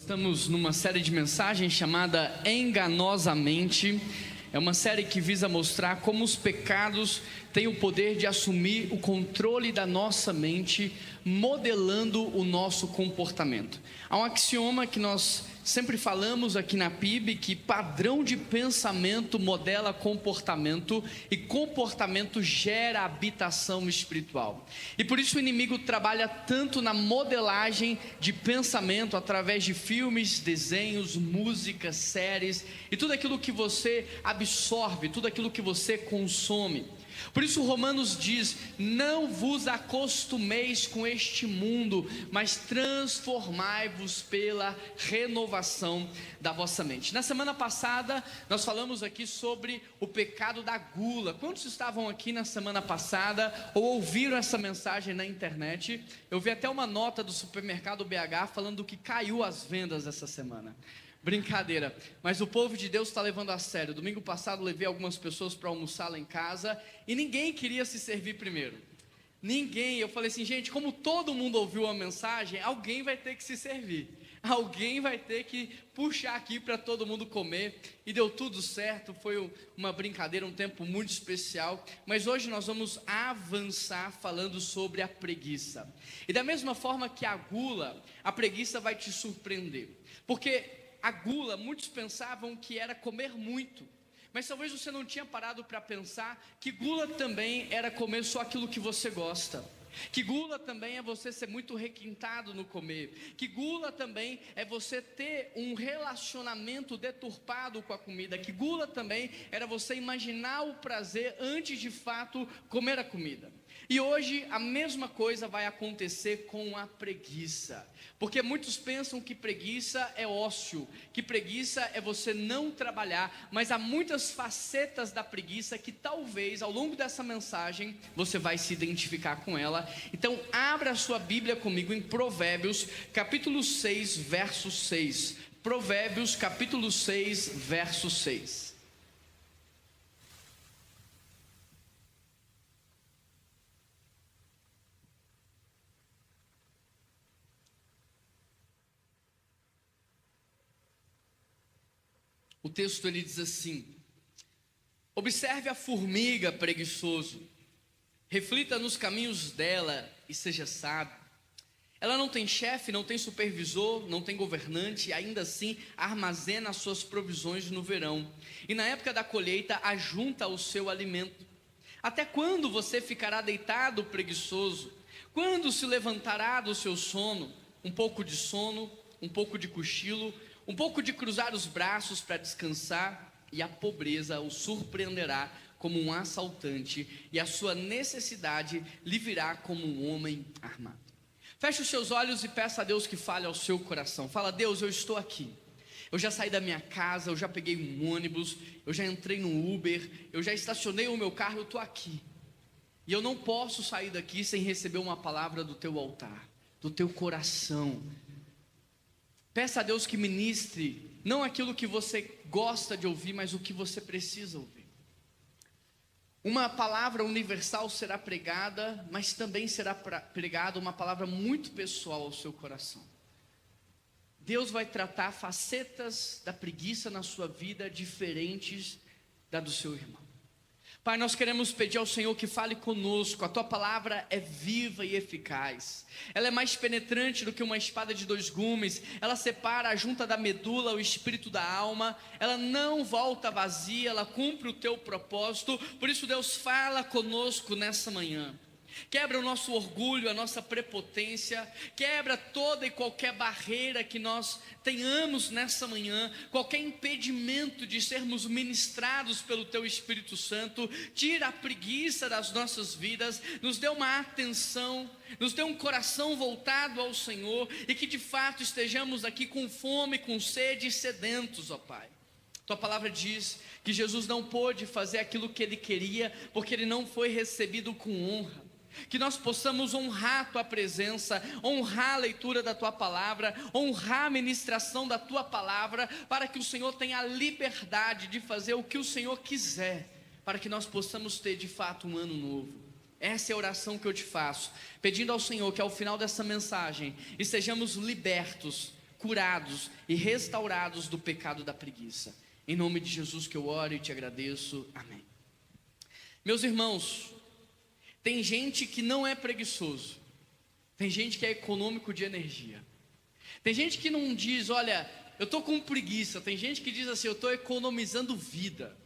Estamos numa série de mensagens chamada Enganosamente. É uma série que visa mostrar como os pecados têm o poder de assumir o controle da nossa mente, modelando o nosso comportamento. Há um axioma que nós sempre falamos aqui na PIB, que padrão de pensamento modela comportamento e comportamento gera habitação espiritual. E por isso o inimigo trabalha tanto na modelagem de pensamento através de filmes, desenhos, músicas, séries e tudo aquilo que você absorve, tudo aquilo que você consome. Por isso Romanos diz: não vos acostumeis com este mundo, mas transformai-vos pela renovação da vossa mente. Na semana passada nós falamos aqui sobre o pecado da gula. Quantos estavam aqui na semana passada ou ouviram essa mensagem na internet? Eu vi até uma nota do supermercado BH falando que caiu as vendas essa semana. Brincadeira, mas o povo de Deus está levando a sério. Domingo passado levei algumas pessoas para almoçar lá em casa e ninguém queria se servir primeiro. Ninguém. Eu falei assim, gente, como todo mundo ouviu a mensagem, alguém vai ter que se servir. Alguém vai ter que puxar aqui para todo mundo comer. E deu tudo certo, foi uma brincadeira, um tempo muito especial. Mas hoje nós vamos avançar falando sobre a preguiça. E da mesma forma que a gula, a preguiça vai te surpreender. Porque a gula, muitos pensavam que era comer muito, mas talvez você não tinha parado para pensar que gula também era comer só aquilo que você gosta. Que gula também é você ser muito requintado no comer. Que gula também é você ter um relacionamento deturpado com a comida. Que gula também era você imaginar o prazer antes de fato comer a comida. E hoje a mesma coisa vai acontecer com a preguiça. Porque muitos pensam que preguiça é ócio, que preguiça é você não trabalhar, mas há muitas facetas da preguiça que talvez ao longo dessa mensagem você vai se identificar com ela. Então abra a sua Bíblia comigo em Provérbios capítulo 6, verso 6. Provérbios capítulo 6, verso 6. O texto ele diz assim: observe a formiga, preguiçoso, reflita nos caminhos dela e seja sábio. Ela não tem chefe, não tem supervisor, não tem governante, e ainda assim armazena as suas provisões no verão, e na época da colheita ajunta o seu alimento. Até quando você ficará deitado, preguiçoso? Quando se levantará do seu sono? Um pouco de sono, um pouco de cochilo, um pouco de cruzar os braços para descansar, e a pobreza o surpreenderá como um assaltante, e a sua necessidade lhe virá como um homem armado. Feche os seus olhos e peça a Deus que fale ao seu coração. Fala: Deus, eu estou aqui. Eu já saí da minha casa, eu já peguei um ônibus, eu já entrei no Uber, eu já estacionei o meu carro, eu estou aqui. E eu não posso sair daqui sem receber uma palavra do teu altar, do teu coração. Peça a Deus que ministre, não aquilo que você gosta de ouvir, mas o que você precisa ouvir. Uma palavra universal será pregada, mas também será pregada uma palavra muito pessoal ao seu coração. Deus vai tratar facetas da preguiça na sua vida diferentes da do seu irmão. Pai, nós queremos pedir ao Senhor que fale conosco. A Tua palavra é viva e eficaz. Ela é mais penetrante do que uma espada de dois gumes. Ela separa a junta da medula, o espírito da alma. Ela não volta vazia, ela cumpre o Teu propósito. Por isso, Deus, fala conosco nessa manhã. Quebra o nosso orgulho, a nossa prepotência, quebra toda e qualquer barreira que nós tenhamos nessa manhã, qualquer impedimento de sermos ministrados pelo Teu Espírito Santo. Tira a preguiça das nossas vidas, nos dê uma atenção, nos dê um coração voltado ao Senhor, e que de fato estejamos aqui com fome, com sede e sedentos, ó Pai. Tua palavra diz que Jesus não pôde fazer aquilo que Ele queria, porque Ele não foi recebido com honra. Que nós possamos honrar a Tua presença, honrar a leitura da Tua palavra, honrar a ministração da Tua palavra, para que o Senhor tenha a liberdade de fazer o que o Senhor quiser, para que nós possamos ter de fato um ano novo. Essa é a oração que eu te faço, pedindo ao Senhor que ao final dessa mensagem estejamos libertos curados e restaurados do pecado da preguiça. Em nome de Jesus que eu oro e te agradeço. Amém. Meus irmãos, tem gente que não é preguiçoso, tem gente que é econômico de energia. Tem gente que não diz, olha, eu estou com preguiça. Tem gente que diz assim, eu estou economizando vida.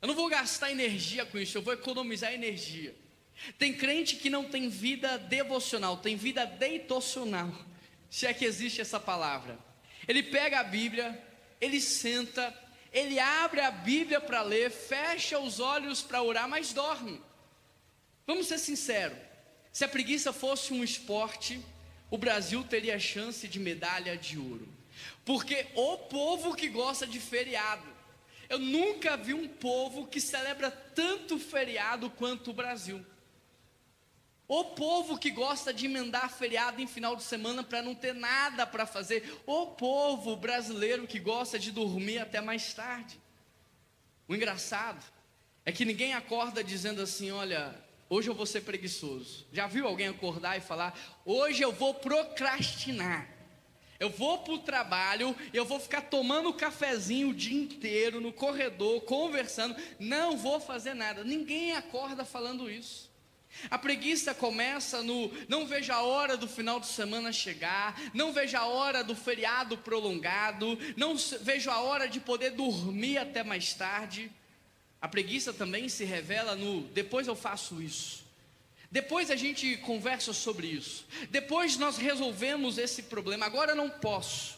Eu não vou gastar energia com isso, eu vou economizar energia. Tem crente que não tem vida devocional, tem vida deitocional, se é que existe essa palavra. Ele pega a Bíblia, ele senta, ele abre a Bíblia para ler, fecha os olhos para orar, mas dorme. Vamos ser sinceros, se a preguiça fosse um esporte, o Brasil teria chance de medalha de ouro. Porque o povo que gosta de feriado, eu nunca vi um povo que celebra tanto feriado quanto o Brasil. O povo que gosta de emendar feriado em final de semana para não ter nada para fazer. O povo brasileiro que gosta de dormir até mais tarde. O engraçado é que ninguém acorda dizendo assim, olha, hoje eu vou ser preguiçoso. Já viu alguém acordar e falar, hoje eu vou procrastinar. Eu vou para o trabalho, eu vou ficar tomando cafezinho o dia inteiro no corredor, conversando, não vou fazer nada. Ninguém acorda falando isso. A preguiça começa no não vejo a hora do final de semana chegar, não vejo a hora do feriado prolongado, não vejo a hora de poder dormir até mais tarde. A preguiça também se revela no depois eu faço isso. Depois a gente conversa sobre isso. Depois nós resolvemos esse problema. Agora eu não posso.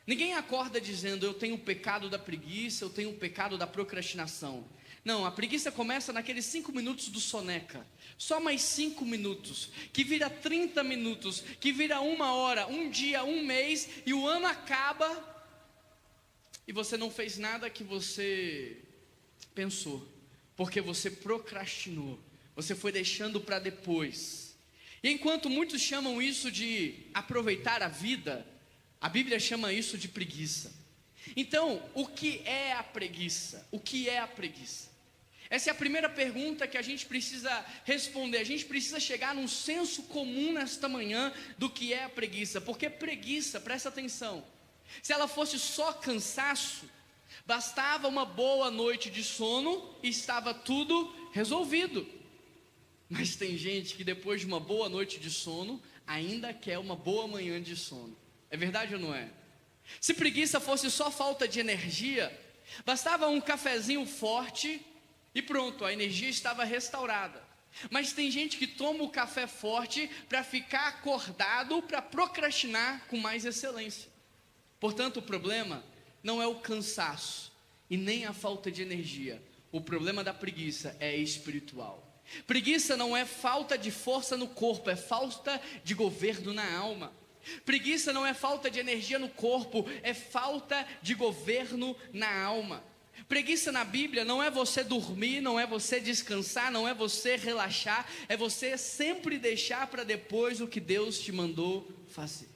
Ninguém acorda dizendo eu tenho o pecado da preguiça, eu tenho o pecado da procrastinação. Não, a preguiça começa naqueles 5 minutos do soneca. Só mais 5 minutos, que vira 30 minutos, que vira 1 hora, um dia, um mês, e o ano acaba, e você não fez nada que você pensou, porque você procrastinou, você foi deixando para depois. E enquanto muitos chamam isso de aproveitar a vida, a Bíblia chama isso de preguiça. Então, o que é a preguiça? O que é a preguiça? Essa é a primeira pergunta que a gente precisa responder. A gente precisa chegar num senso comum nesta manhã do que é a preguiça. Porque preguiça, presta atenção, se ela fosse só cansaço, bastava uma boa noite de sono e estava tudo resolvido. Mas tem gente que depois de uma boa noite de sono, ainda quer uma boa manhã de sono. É verdade ou não é? Se preguiça fosse só falta de energia, bastava um cafezinho forte e pronto, a energia estava restaurada. Mas tem gente que toma o café forte para ficar acordado, para procrastinar com mais excelência. Portanto, o problema não é o cansaço e nem a falta de energia. O problema da preguiça é espiritual. Preguiça não é falta de força no corpo, é falta de governo na alma. Preguiça não é falta de energia no corpo, é falta de governo na alma. Preguiça na Bíblia não é você dormir, não é você descansar, não é você relaxar, é você sempre deixar para depois o que Deus te mandou fazer.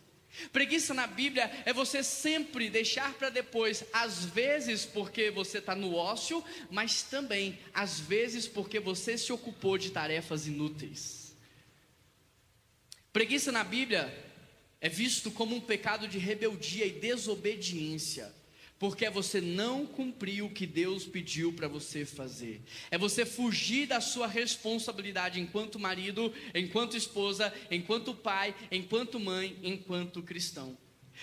Preguiça na Bíblia é você sempre deixar para depois, às vezes porque você está no ócio, mas também às vezes porque você se ocupou de tarefas inúteis. Preguiça na Bíblia é visto como um pecado de rebeldia e desobediência, porque é você não cumprir o que Deus pediu para você fazer. É você fugir da sua responsabilidade enquanto marido, enquanto esposa, enquanto pai, enquanto mãe, enquanto cristão.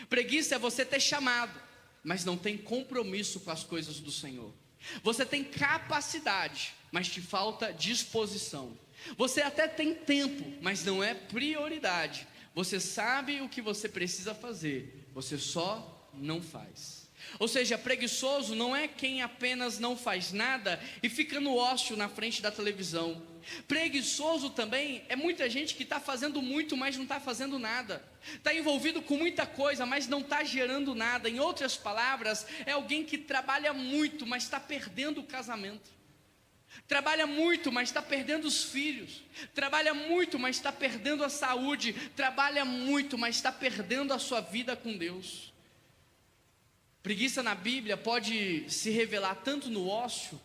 Preguiça é você ter chamado, mas não tem compromisso com as coisas do Senhor. Você tem capacidade, mas te falta disposição. Você até tem tempo, mas não é prioridade. Você sabe o que você precisa fazer, você só não faz. Ou seja, preguiçoso não é quem apenas não faz nada e fica no ócio na frente da televisão. Preguiçoso também é muita gente que está fazendo muito, mas não está fazendo nada. Está envolvido com muita coisa, mas não está gerando nada. Em outras palavras, é alguém que trabalha muito, mas está perdendo o casamento. Trabalha muito, mas está perdendo os filhos. Trabalha muito, mas está perdendo a saúde. Trabalha muito, mas está perdendo a sua vida com Deus. Preguiça na Bíblia pode se revelar tanto no ócio,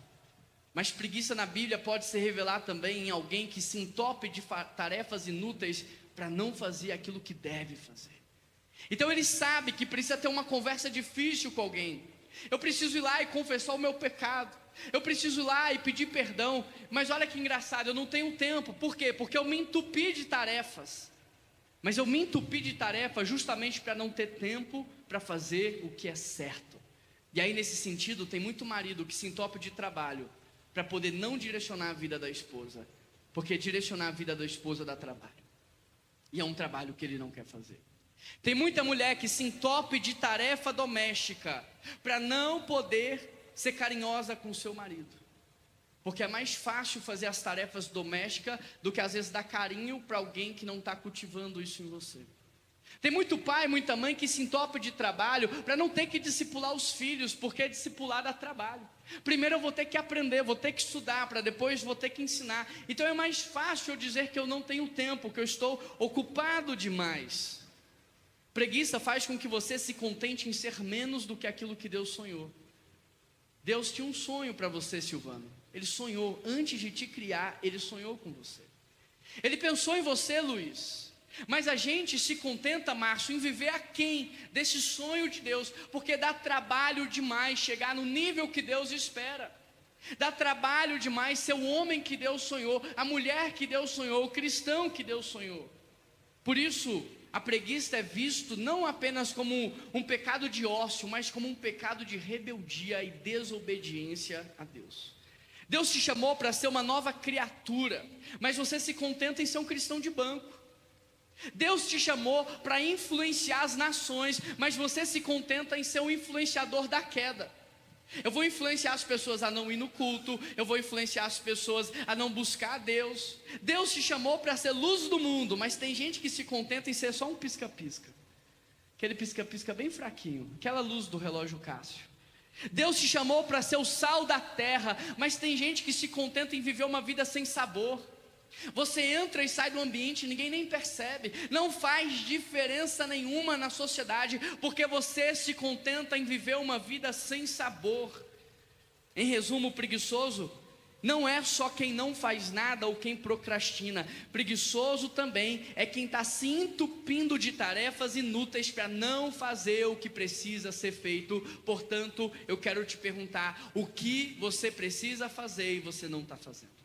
mas preguiça na Bíblia pode se revelar também em alguém que se entope de tarefas inúteis para não fazer aquilo que deve fazer. Então ele sabe que precisa ter uma conversa difícil com alguém. Eu preciso ir lá e confessar o meu pecado. Eu preciso ir lá e pedir perdão. Mas olha que engraçado, eu não tenho tempo. Por quê? Porque eu me entupi de tarefas. Mas eu me entupi de tarefas justamente para não ter tempo para fazer o que é certo. E aí nesse sentido tem muito marido que se entope de trabalho para poder não direcionar a vida da esposa. Porque direcionar a vida da esposa dá trabalho. E é um trabalho que ele não quer fazer. Tem muita mulher que se entope de tarefa doméstica para não poder ser carinhosa com o seu marido. Porque é mais fácil fazer as tarefas domésticas do que às vezes dar carinho para alguém que não está cultivando isso em você. Tem muito pai, muita mãe que se entope de trabalho para não ter que discipular os filhos, porque discipular dá trabalho. Primeiro eu vou ter que aprender, vou ter que estudar, para depois vou ter que ensinar. Então é mais fácil eu dizer que eu não tenho tempo, que eu estou ocupado demais. Preguiça faz com que você se contente em ser menos do que aquilo que Deus sonhou. Deus tinha um sonho para você, Silvano. Ele sonhou, antes de te criar, Ele sonhou com você. Ele pensou em você, Luiz. Mas a gente se contenta, Márcio, em viver aquém desse sonho de Deus, porque dá trabalho demais chegar no nível que Deus espera. Dá trabalho demais ser o homem que Deus sonhou, a mulher que Deus sonhou, o cristão que Deus sonhou. Por isso, a preguiça é visto não apenas como um pecado de ócio, mas como um pecado de rebeldia e desobediência a Deus. Deus te chamou para ser uma nova criatura, mas você se contenta em ser um cristão de banco. Deus te chamou para influenciar as nações, mas você se contenta em ser um influenciador da queda. Eu vou influenciar as pessoas a não ir no culto, eu vou influenciar as pessoas a não buscar a Deus. Deus te chamou para ser luz do mundo, mas tem gente que se contenta em ser só um pisca-pisca. Aquele pisca-pisca bem fraquinho, aquela luz do relógio Cássio. Deus te chamou para ser o sal da terra, mas tem gente que se contenta em viver uma vida sem sabor. Você entra e sai do ambiente, ninguém nem percebe, não faz diferença nenhuma na sociedade, porque você se contenta em viver uma vida sem sabor. Em resumo, o preguiçoso não é só quem não faz nada ou quem procrastina. Preguiçoso também é quem está se entupindo de tarefas inúteis para não fazer o que precisa ser feito. Portanto, eu quero te perguntar, o que você precisa fazer e você não está fazendo?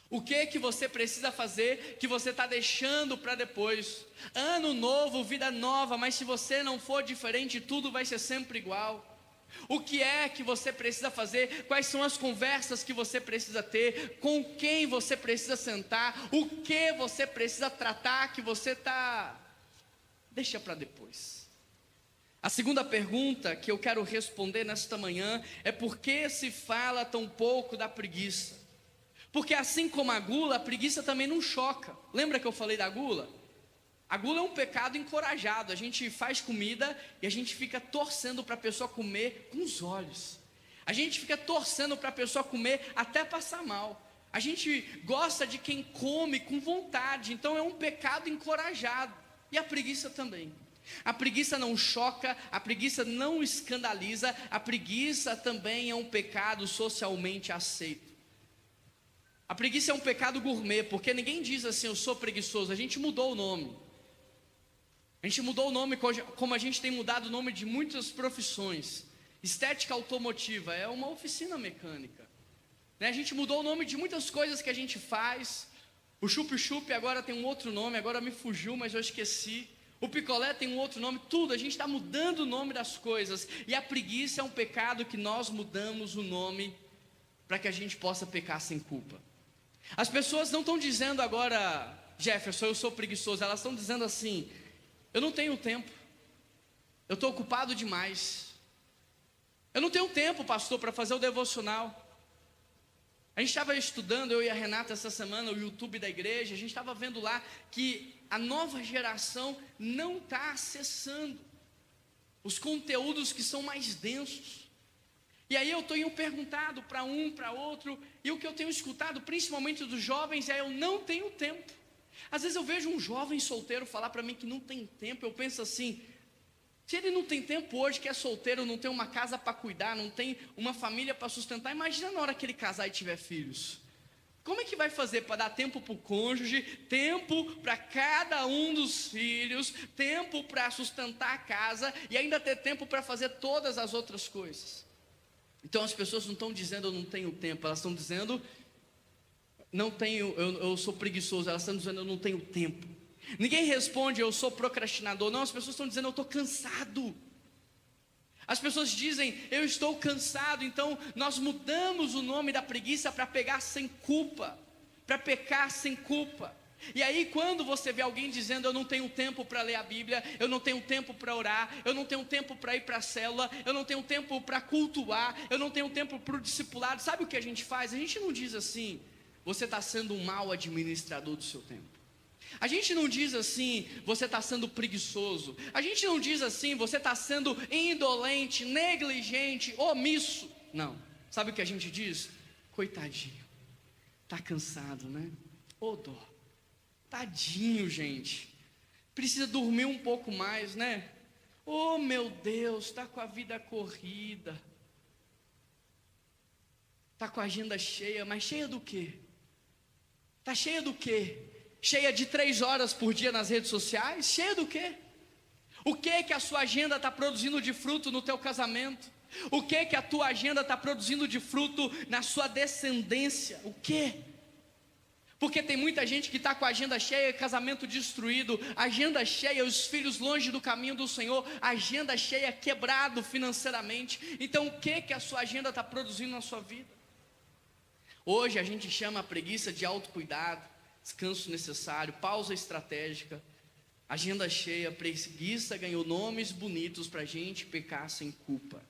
O que você precisa fazer que você está deixando para depois? Ano novo, vida nova, mas se você não for diferente, tudo vai ser sempre igual. O que é que você precisa fazer? Quais são as conversas que você precisa ter? Com quem você precisa sentar? O que você precisa tratar que você deixa para depois? A segunda pergunta que eu quero responder nesta manhã é: por que se fala tão pouco da preguiça? Porque assim como a gula, a preguiça também não choca. Lembra que eu falei da gula? A gula é um pecado encorajado. A gente faz comida e a gente fica torcendo para a pessoa comer com os olhos. A gente fica torcendo para a pessoa comer até passar mal. A gente gosta de quem come com vontade. Então é um pecado encorajado. E a preguiça também. A preguiça não choca, a preguiça não escandaliza. A preguiça também é um pecado socialmente aceito. A preguiça é um pecado gourmet, porque ninguém diz assim, eu sou preguiçoso. A gente mudou o nome. A gente mudou o nome como a gente tem mudado o nome de muitas profissões. Estética automotiva é uma oficina mecânica. A gente mudou o nome de muitas coisas que a gente faz. O chup-chup agora tem um outro nome, agora me fugiu, mas eu esqueci. O picolé tem um outro nome, tudo. A gente está mudando o nome das coisas. E a preguiça é um pecado que nós mudamos o nome para que a gente possa pecar sem culpa. As pessoas não estão dizendo agora, Jefferson, eu sou preguiçoso. Elas estão dizendo assim, eu não tenho tempo, eu estou ocupado demais. Eu não tenho tempo, pastor, para fazer o devocional. A gente estava estudando, eu e a Renata, essa semana, o YouTube da igreja. A gente estava vendo lá que a nova geração não está acessando os conteúdos que são mais densos. E aí eu tenho perguntado para um, para outro, e o que eu tenho escutado, principalmente dos jovens, é: eu não tenho tempo. Às vezes eu vejo um jovem solteiro falar para mim que não tem tempo. Eu penso assim, se ele não tem tempo hoje, que é solteiro, não tem uma casa para cuidar, não tem uma família para sustentar, imagina na hora que ele casar e tiver filhos. Como é que vai fazer para dar tempo para o cônjuge, tempo para cada um dos filhos, tempo para sustentar a casa e ainda ter tempo para fazer todas as outras coisas? Então as pessoas não estão dizendo eu não tenho tempo, elas estão dizendo eu sou preguiçoso, elas estão dizendo eu não tenho tempo. Ninguém responde eu sou procrastinador, não, as pessoas estão dizendo eu estou cansado. As pessoas dizem, eu estou cansado, então nós mudamos o nome da preguiça para pegar sem culpa, para pecar sem culpa. E aí quando você vê alguém dizendo, eu não tenho tempo para ler a Bíblia, eu não tenho tempo para orar, eu não tenho tempo para ir para a célula, eu não tenho tempo para cultuar, eu não tenho tempo para o discipulado, sabe o que a gente faz? A gente não diz assim, você está sendo um mau administrador do seu tempo. A gente não diz assim, você está sendo preguiçoso. A gente não diz assim, você está sendo indolente, negligente, omisso. Não, sabe o que a gente diz? Coitadinho, está cansado, né? Ô dó, tadinho, gente, precisa dormir um pouco mais, né? Oh meu Deus, está com a vida corrida, está com a agenda cheia, mas cheia do quê? Está cheia do quê? Cheia de 3 horas por dia nas redes sociais? Cheia do quê? O que a sua agenda está produzindo de fruto no teu casamento? O que a tua agenda está produzindo de fruto na sua descendência? O quê? Porque tem muita gente que está com a agenda cheia, casamento destruído, agenda cheia, os filhos longe do caminho do Senhor, agenda cheia, quebrado financeiramente. Então o que a sua agenda está produzindo na sua vida? Hoje a gente chama a preguiça de autocuidado, descanso necessário, pausa estratégica, agenda cheia, preguiça ganhou nomes bonitos para a gente pecar sem culpa.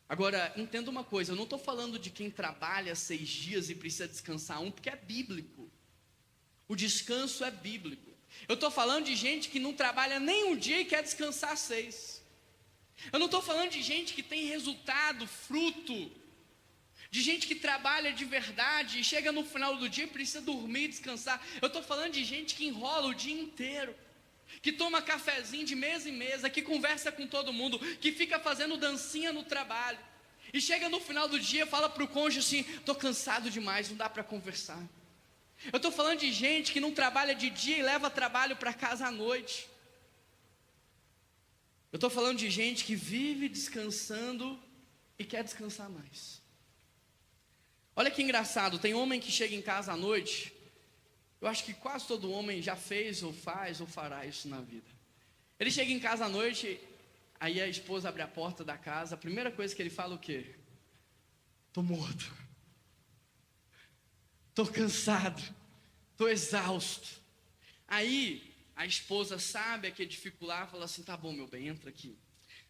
Agora, entenda uma coisa, eu não estou falando de quem trabalha 6 dias e precisa descansar um, porque é bíblico. O descanso é bíblico. Eu estou falando de gente que não trabalha nem um dia e quer descansar 6. Eu não estou falando de gente que tem resultado, fruto, de gente que trabalha de verdade e chega no final do dia e precisa dormir e descansar. Eu estou falando de gente que enrola o dia inteiro, que toma cafezinho de mesa em mesa, que conversa com todo mundo, que fica fazendo dancinha no trabalho, e chega no final do dia e fala para o cônjuge assim, estou cansado demais, não dá para conversar. Eu estou falando de gente que não trabalha de dia e leva trabalho para casa à noite. Eu estou falando de gente que vive descansando e quer descansar mais. Olha que engraçado, tem homem que chega em casa à noite, eu acho que quase todo homem já fez ou faz ou fará isso na vida. Ele chega em casa à noite, aí a esposa abre a porta da casa, a primeira coisa que ele fala é o quê? Estou morto, estou cansado, estou exausto. Aí a esposa sabe que é dificular, fala assim, tá bom meu bem, entra aqui,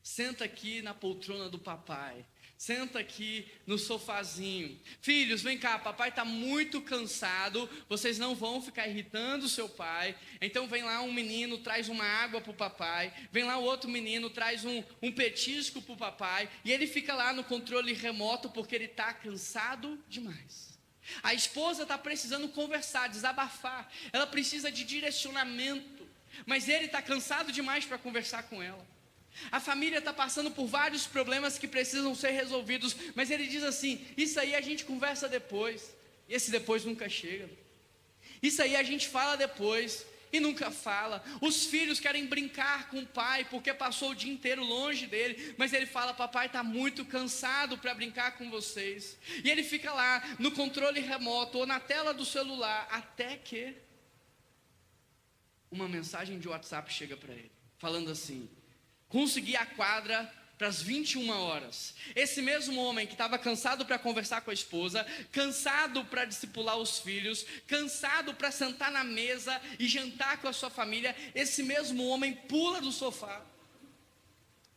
senta aqui na poltrona do papai, senta aqui no sofazinho. Filhos, vem cá, papai está muito cansado, vocês não vão ficar irritando o seu pai. Então vem lá um menino, traz uma água para o papai. Vem lá o outro menino, traz um petisco para o papai. E ele fica lá no controle remoto porque ele está cansado demais. A esposa está precisando conversar, desabafar. Ela precisa de direcionamento. Mas ele está cansado demais para conversar com ela. A família está passando por vários problemas que precisam ser resolvidos, mas ele diz assim, isso aí a gente conversa depois, e esse depois nunca chega. Isso aí a gente fala depois, e nunca fala. Os filhos querem brincar com o pai, porque passou o dia inteiro longe dele, mas ele fala, papai está muito cansado para brincar com vocês. E ele fica lá, no controle remoto, ou na tela do celular, até que uma mensagem de WhatsApp chega para ele, falando assim, consegui a quadra para as 21 horas. Esse mesmo homem que estava cansado para conversar com a esposa, cansado para discipular os filhos, cansado para sentar na mesa e jantar com a sua família, esse mesmo homem pula do sofá,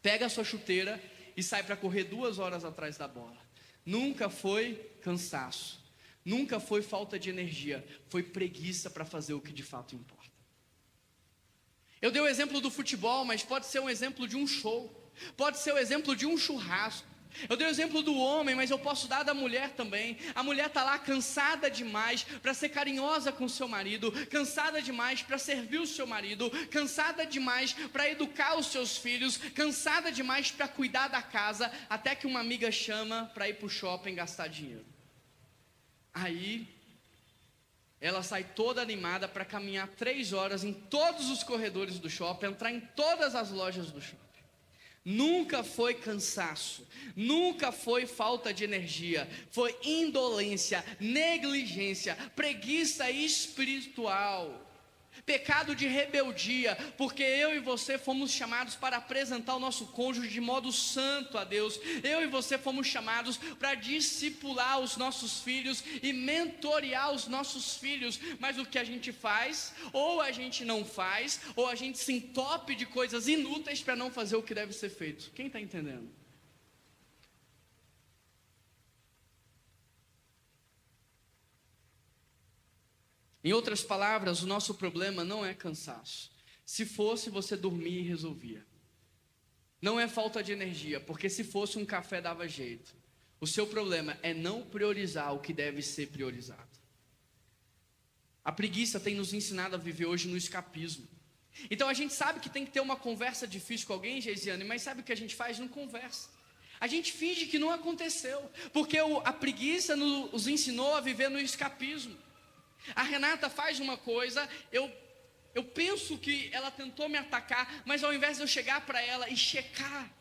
pega a sua chuteira e sai para correr 2 horas atrás da bola. Nunca foi cansaço, nunca foi falta de energia, foi preguiça para fazer o que de fato importa. Eu dei o exemplo do futebol, mas pode ser um exemplo de um show, pode ser o exemplo de um churrasco. Eu dei o exemplo do homem, mas eu posso dar da mulher também. A mulher está lá cansada demais para ser carinhosa com o seu marido, cansada demais para servir o seu marido, cansada demais para educar os seus filhos, cansada demais para cuidar da casa, até que uma amiga chama para ir para o shopping gastar dinheiro. Aí ela sai toda animada para caminhar 3 horas em todos os corredores do shopping, entrar em todas as lojas do shopping. Nunca foi cansaço, nunca foi falta de energia, foi indolência, negligência, preguiça espiritual, pecado de rebeldia, porque eu e você fomos chamados para apresentar o nosso cônjuge de modo santo a Deus. Eu e você fomos chamados para discipular os nossos filhos e mentorear os nossos filhos, mas o que a gente faz, ou a gente não faz, ou a gente se entope de coisas inúteis para não fazer o que deve ser feito. Quem está entendendo? Em outras palavras, o nosso problema não é cansaço. Se fosse, você dormia e resolvia. Não é falta de energia, porque se fosse um café dava jeito. O seu problema é não priorizar o que deve ser priorizado. A preguiça tem nos ensinado a viver hoje no escapismo. Então a gente sabe que tem que ter uma conversa difícil com alguém, Geisiane, mas sabe o que a gente faz? Não conversa. A gente finge que não aconteceu, porque a preguiça nos ensinou a viver no escapismo. A Renata faz uma coisa, eu penso que ela tentou me atacar, mas ao invés de eu chegar para ela e checar,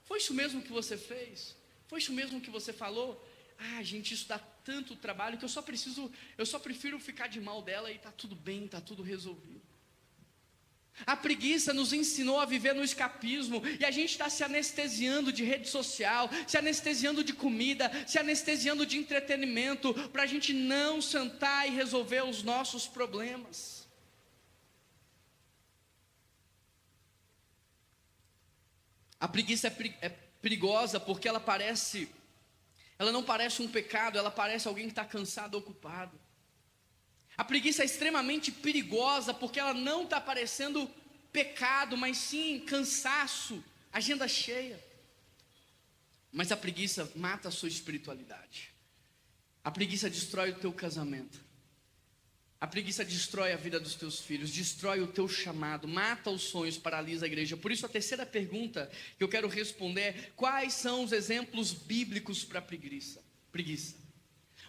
foi isso mesmo que você fez? Foi isso mesmo que você falou? Ah, gente, isso dá tanto trabalho que eu só prefiro ficar de mal dela e está tudo bem, está tudo resolvido. A preguiça nos ensinou a viver no escapismo, e a gente está se anestesiando de rede social, se anestesiando de comida, se anestesiando de entretenimento, para a gente não sentar e resolver os nossos problemas. A preguiça é perigosa porque ela não parece um pecado, ela parece alguém que está cansado, ocupado. A preguiça é extremamente perigosa porque ela não está parecendo pecado, mas sim cansaço, agenda cheia. Mas a preguiça mata a sua espiritualidade. A preguiça destrói o teu casamento. A preguiça destrói a vida dos teus filhos, destrói o teu chamado, mata os sonhos, paralisa a igreja. Por isso a terceira pergunta que eu quero responder é: quais são os exemplos bíblicos para preguiça?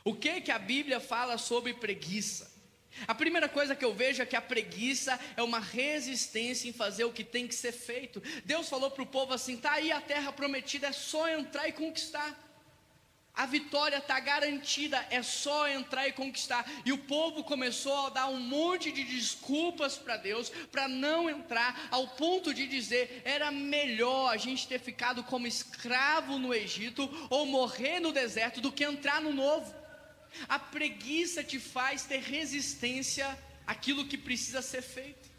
O que a Bíblia fala sobre preguiça? A primeira coisa que eu vejo é que a preguiça é uma resistência em fazer o que tem que ser feito. Deus falou para o povo assim: está aí a terra prometida, é só entrar e conquistar. A vitória está garantida, é só entrar e conquistar. E o povo começou a dar um monte de desculpas para Deus, para não entrar, ao ponto de dizer: era melhor a gente ter ficado como escravo no Egito, ou morrer no deserto, do que entrar no novo. A preguiça te faz ter resistência àquilo que precisa ser feito.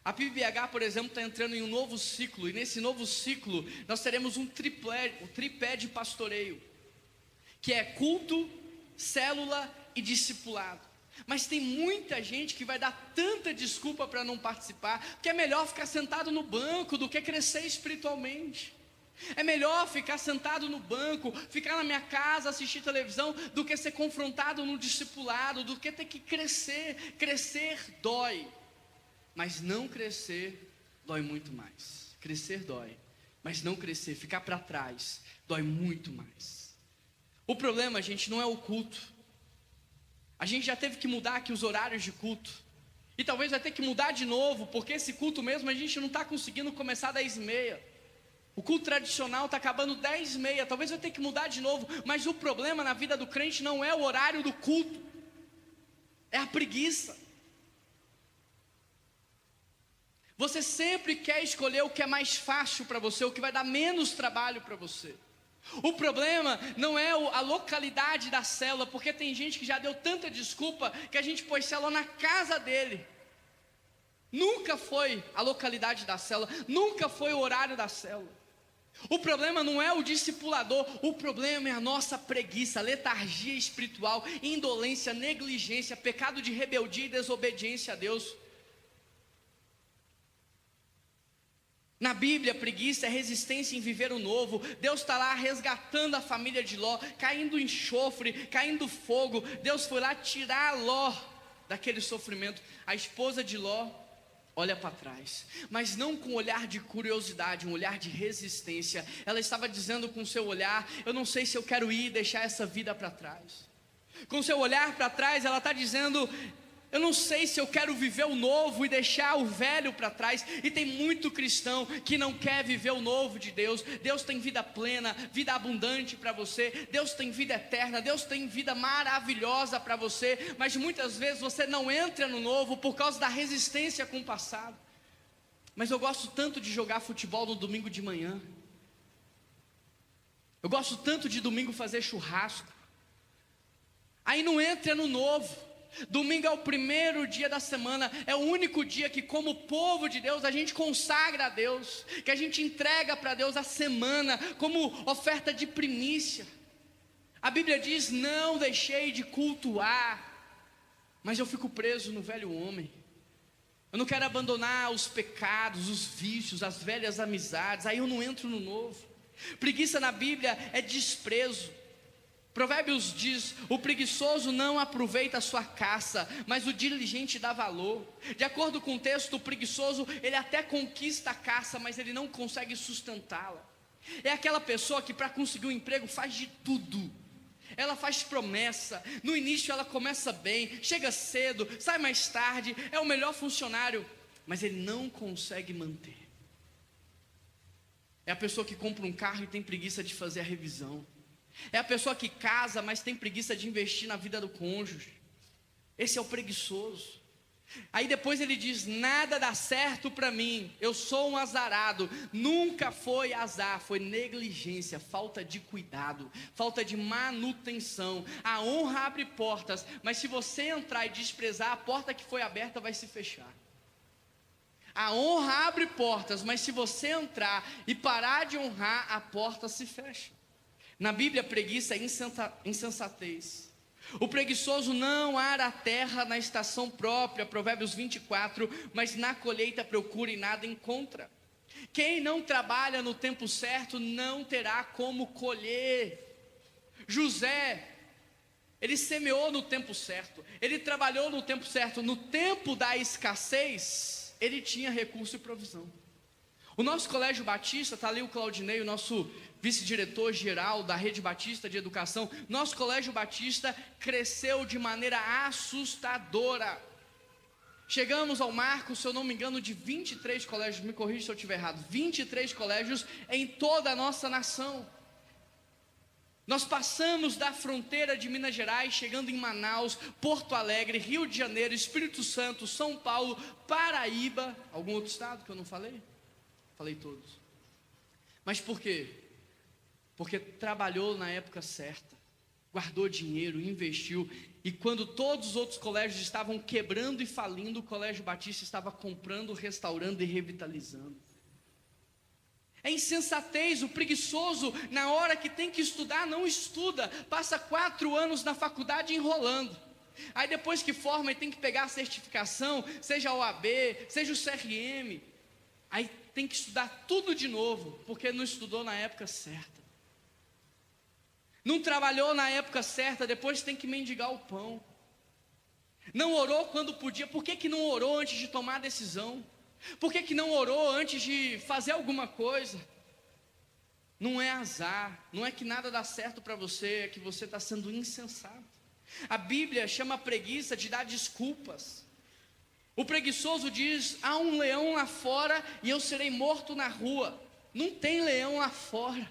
A PIBBH, por exemplo, está entrando em um novo ciclo, e nesse novo ciclo nós teremos um tripé de pastoreio, que é culto, célula e discipulado. Mas tem muita gente que vai dar tanta desculpa para não participar, que é melhor ficar sentado no banco do que crescer espiritualmente. É melhor ficar sentado no banco, ficar na minha casa, assistir televisão, do que ser confrontado no discipulado, do que ter que crescer. Crescer dói, mas não crescer dói muito mais. Crescer dói, mas não crescer, ficar para trás, dói muito mais. O problema, gente, não é o culto. A gente já teve que mudar aqui os horários de culto, e talvez vai ter que mudar de novo, porque esse culto mesmo a gente não está conseguindo começar às 10h30. O culto tradicional está acabando 10h30, talvez eu tenha que mudar de novo. Mas o problema na vida do crente não é o horário do culto, é a preguiça. Você sempre quer escolher o que é mais fácil para você, o que vai dar menos trabalho para você. O problema não é a localidade da célula, porque tem gente que já deu tanta desculpa que a gente pôs célula na casa dele. Nunca foi a localidade da célula, nunca foi o horário da célula. O problema não é o discipulador, o problema é a nossa preguiça, letargia espiritual, indolência, negligência, pecado de rebeldia e desobediência a Deus. Na Bíblia, preguiça é resistência em viver o novo. Deus está lá resgatando a família de Ló, caindo enxofre, caindo fogo. Deus foi lá tirar Ló daquele sofrimento. A esposa de Ló olha para trás, mas não com um olhar de curiosidade, um olhar de resistência. Ela estava dizendo com seu olhar: eu não sei se eu quero ir e deixar essa vida para trás. Com seu olhar para trás, ela está dizendo: eu não sei se eu quero viver o novo e deixar o velho para trás. E tem muito cristão que não quer viver o novo de Deus. Deus tem vida plena, vida abundante para você. Deus tem vida eterna, Deus tem vida maravilhosa para você. Mas muitas vezes você não entra no novo por causa da resistência com o passado. Mas eu gosto tanto de jogar futebol no domingo de manhã. Eu gosto tanto de domingo fazer churrasco. Aí não entra no novo. Domingo é o primeiro dia da semana, é o único dia que, como povo de Deus, a gente consagra a Deus, que a gente entrega para Deus a semana como oferta de primícia. A Bíblia diz: não deixei de cultuar, mas eu fico preso no velho homem. Eu não quero abandonar os pecados, os vícios, as velhas amizades, aí eu não entro no novo. Preguiça na Bíblia é desprezo. Provérbios diz: o preguiçoso não aproveita a sua caça, mas o diligente dá valor. De acordo com o texto, o preguiçoso, ele até conquista a caça, mas ele não consegue sustentá-la. É aquela pessoa que, para conseguir um emprego, faz de tudo. Ela faz promessa, no início ela começa bem, chega cedo, sai mais tarde, é o melhor funcionário, mas ele não consegue manter. É a pessoa que compra um carro e tem preguiça de fazer a revisão. É a pessoa que casa, mas tem preguiça de investir na vida do cônjuge. Esse é o preguiçoso. Aí depois ele diz: nada dá certo para mim, eu sou um azarado. Nunca foi azar, foi negligência, falta de cuidado, falta de manutenção. A honra abre portas, mas se você entrar e desprezar, a porta que foi aberta vai se fechar. A honra abre portas, mas se você entrar e parar de honrar, a porta se fecha. Na Bíblia, preguiça é insensatez. O preguiçoso não ara a terra na estação própria, Provérbios 24, mas na colheita procura e nada encontra. Quem não trabalha no tempo certo não terá como colher. José, ele semeou no tempo certo, ele trabalhou no tempo certo. No tempo da escassez, ele tinha recurso e provisão. O nosso Colégio Batista, está ali o Claudinei, o nosso vice-diretor geral da Rede Batista de Educação. Nosso Colégio Batista cresceu de maneira assustadora. Chegamos ao marco, se eu não me engano, de 23 colégios, me corrija se eu estiver errado, 23 colégios em toda a nossa nação. Nós passamos da fronteira de Minas Gerais, chegando em Manaus, Porto Alegre, Rio de Janeiro, Espírito Santo, São Paulo, Paraíba. Algum outro estado que eu não falei? Falei todos. Mas por quê? Porque trabalhou na época certa, guardou dinheiro, investiu, e quando todos os outros colégios estavam quebrando e falindo, o Colégio Batista estava comprando, restaurando e revitalizando. É insensatez. O preguiçoso, na hora que tem que estudar, não estuda, passa 4 anos na faculdade enrolando. Aí depois que forma e tem que pegar a certificação, seja a OAB, seja o CRM, aí tem que estudar tudo de novo, porque não estudou na época certa. Não trabalhou na época certa, depois tem que mendigar o pão. Não orou quando podia. Por que não orou antes de tomar a decisão? Por que não orou antes de fazer alguma coisa? Não é azar, não é que nada dá certo para você, é que você está sendo insensato. A Bíblia chama a preguiça de dar desculpas. O preguiçoso diz: há um leão lá fora e eu serei morto na rua. Não tem leão lá fora,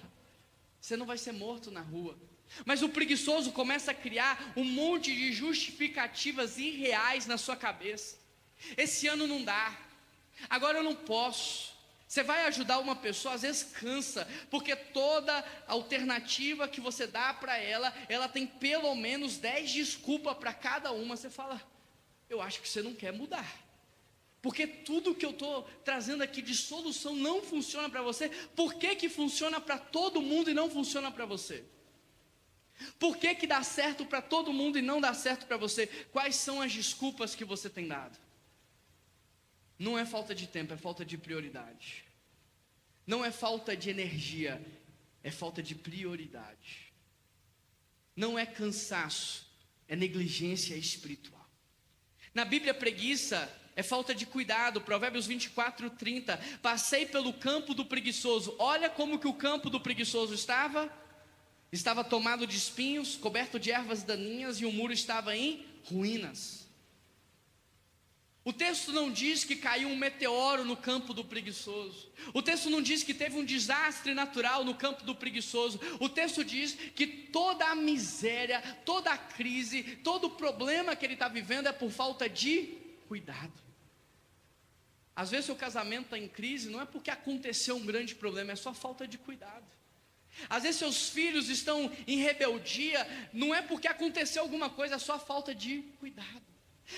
você não vai ser morto na rua. Mas o preguiçoso começa a criar um monte de justificativas irreais na sua cabeça. Esse ano não dá, agora eu não posso. Você vai ajudar uma pessoa, às vezes cansa, porque toda alternativa que você dá para ela, ela tem pelo menos 10 desculpas para cada uma. Você fala: eu acho que você não quer mudar, porque tudo que eu estou trazendo aqui de solução não funciona para você. Por que funciona para todo mundo e não funciona para você? Por que dá certo para todo mundo e não dá certo para você? Quais são as desculpas que você tem dado? Não é falta de tempo, é falta de prioridade. Não é falta de energia, é falta de prioridade. Não é cansaço, é negligência espiritual. Na Bíblia, preguiça é falta de cuidado. Provérbios 24, 30. Passei pelo campo do preguiçoso. Olha como que o campo do preguiçoso estava estava tomado de espinhos, coberto de ervas daninhas, e o muro estava em ruínas. O texto não diz que caiu um meteoro no campo do preguiçoso. O texto não diz que teve um desastre natural no campo do preguiçoso. O texto diz que toda a miséria, toda a crise, todo o problema que ele está vivendo é por falta de cuidado. Às vezes seu casamento está em crise, não é porque aconteceu um grande problema, é só falta de cuidado. Às vezes seus filhos estão em rebeldia, não é porque aconteceu alguma coisa, é só falta de cuidado.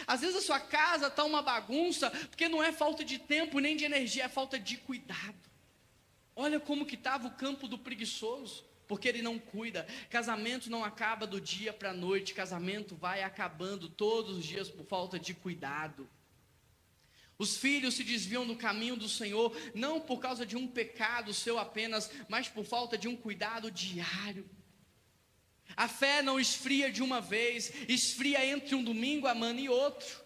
Às vezes a sua casa está uma bagunça, porque não é falta de tempo nem de energia, é falta de cuidado. Olha como que estava o campo do preguiçoso, porque ele não cuida. Casamento não acaba do dia para a noite, casamento vai acabando todos os dias por falta de cuidado. Os filhos se desviam do caminho do Senhor, não por causa de um pecado seu apenas, mas por falta de um cuidado diário. A fé não esfria de uma vez, esfria entre um domingo, Amanda, e outro.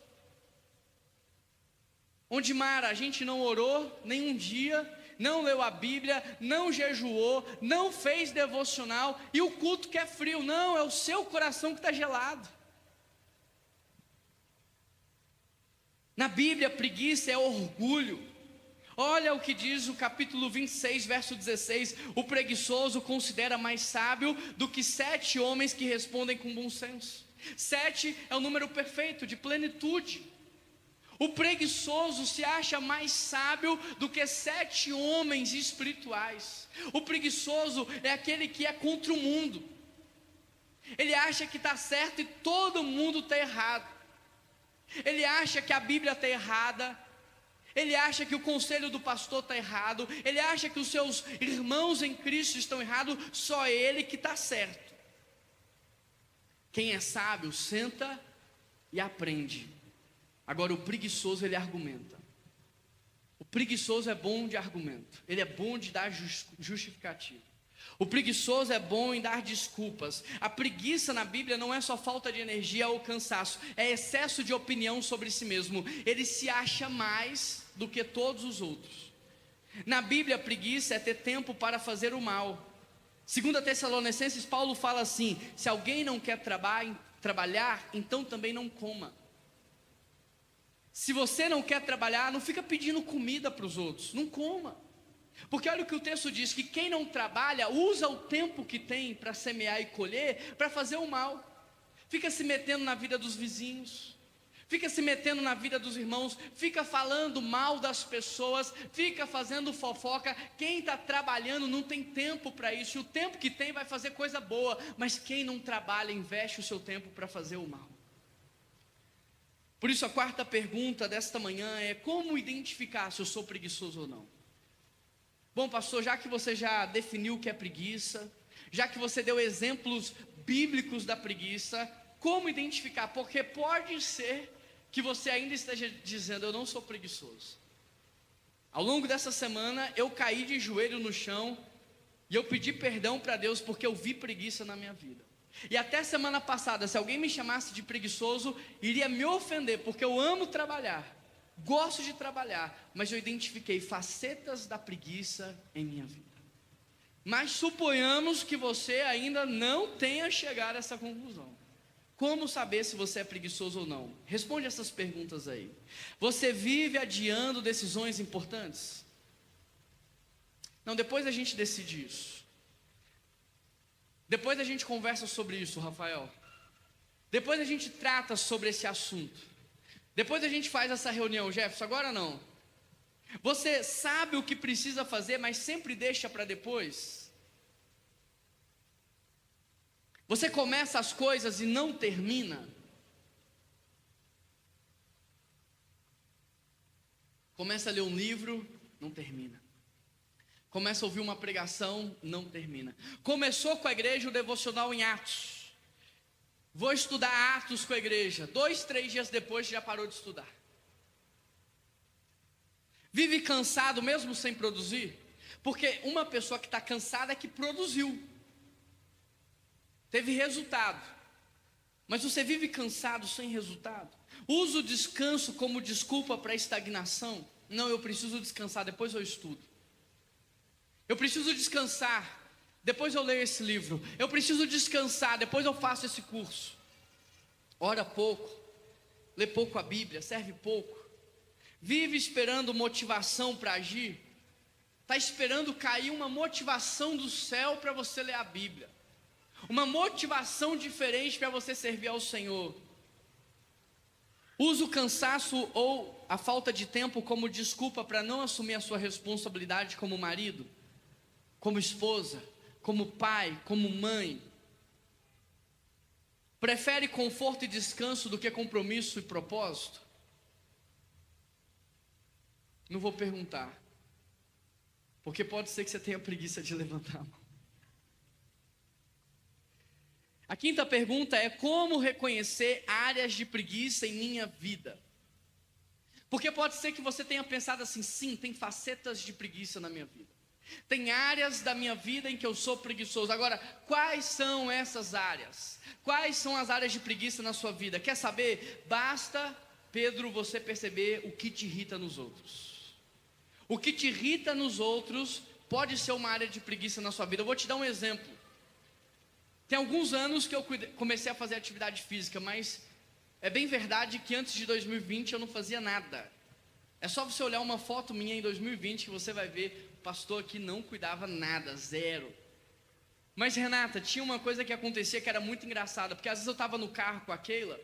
Onde, Mara, a gente não orou nenhum dia, não leu a Bíblia, não jejuou, não fez devocional, e o culto que é frio. Não, é o seu coração que está gelado. Na Bíblia, preguiça é orgulho. Olha o que diz o capítulo 26, verso 16: o preguiçoso considera mais sábio do que 7 homens que respondem com bom senso. 7 é o número perfeito de plenitude. O preguiçoso se acha mais sábio do que 7 homens espirituais. O preguiçoso é aquele que é contra o mundo. Ele acha que está certo e todo mundo está errado. Ele acha que a Bíblia está errada. Ele acha que o conselho do pastor está errado. Ele acha que os seus irmãos em Cristo estão errados. Só ele que está certo. Quem é sábio senta e aprende. Agora o preguiçoso, ele argumenta. O preguiçoso é bom de argumento. Ele é bom de dar justificativa. O preguiçoso é bom em dar desculpas. A preguiça na Bíblia não é só falta de energia ou cansaço, é excesso de opinião sobre si mesmo. Ele se acha mais do que todos os outros. Na Bíblia, a preguiça é ter tempo para fazer o mal. 2 Tessalonicenses, Paulo fala assim: se alguém não quer trabalhar, então também não coma. Se você não quer trabalhar, não fica pedindo comida para os outros, não coma. Porque olha o que o texto diz, que quem não trabalha, usa o tempo que tem para semear e colher, para fazer o mal. Fica se metendo na vida dos vizinhos, fica se metendo na vida dos irmãos, fica falando mal das pessoas, fica fazendo fofoca. Quem está trabalhando não tem tempo para isso, e o tempo que tem vai fazer coisa boa, mas quem não trabalha, investe o seu tempo para fazer o mal. Por isso a quarta pergunta desta manhã é: como identificar se eu sou preguiçoso ou não? Bom, pastor, já que você já definiu o que é preguiça, já que você deu exemplos bíblicos da preguiça, como identificar? Porque pode ser que você ainda esteja dizendo: eu não sou preguiçoso. Ao longo dessa semana, eu caí de joelho no chão e eu pedi perdão para Deus porque eu vi preguiça na minha vida. E até semana passada, se alguém me chamasse de preguiçoso, iria me ofender, porque eu amo trabalhar. Gosto de trabalhar, mas eu identifiquei facetas da preguiça em minha vida. Mas suponhamos que você ainda não tenha chegado a essa conclusão. Como saber se você é preguiçoso ou não? Responde essas perguntas aí. Você vive adiando decisões importantes? Não, depois a gente decide isso. Depois a gente conversa sobre isso, Rafael. Depois a gente trata sobre esse assunto. Depois a gente faz essa reunião, Jefferson, agora não. Você sabe o que precisa fazer, mas sempre deixa para depois? Você começa as coisas e não termina? Começa a ler um livro, não termina. Começa a ouvir uma pregação, não termina. Começou com a igreja o devocional em Atos. Vou estudar Atos com a igreja. 2, 3 dias depois já parou de estudar. Vive cansado mesmo sem produzir? Porque uma pessoa que está cansada é que produziu. Teve resultado. Mas você vive cansado sem resultado? Usa o descanso como desculpa para a estagnação? Não, eu preciso descansar, depois eu estudo. Eu preciso descansar. depois eu leio esse livro. Eu preciso descansar, depois eu faço esse curso. Ora pouco, lê pouco a Bíblia, serve pouco. Vive esperando motivação para agir. Está esperando cair uma motivação do céu para você ler a Bíblia. Uma motivação diferente para você servir ao Senhor. Usa o cansaço ou a falta de tempo como desculpa para não assumir a sua responsabilidade como marido, como esposa, como pai, como mãe. Prefere conforto e descanso do que compromisso e propósito? Não vou perguntar, porque pode ser que você tenha preguiça de levantar a mão. A quinta pergunta é: como reconhecer áreas de preguiça em minha vida? Porque pode ser que você tenha pensado assim: sim, tem facetas de preguiça na minha vida. Tem áreas da minha vida em que eu sou preguiçoso. Agora, quais são essas áreas? Quais são as áreas de preguiça na sua vida? Quer saber? Basta, Pedro, você perceber o que te irrita nos outros. O que te irrita nos outros pode ser uma área de preguiça na sua vida. Eu vou te dar um exemplo. Tem alguns anos que eu comecei a fazer atividade física, mas é bem verdade que antes de 2020 eu não fazia nada. É só você olhar uma foto minha em 2020 que você vai ver, o pastor aqui não cuidava nada, zero. Mas Renata, tinha uma coisa que acontecia que era muito engraçada, porque às vezes eu estava no carro com a Keila,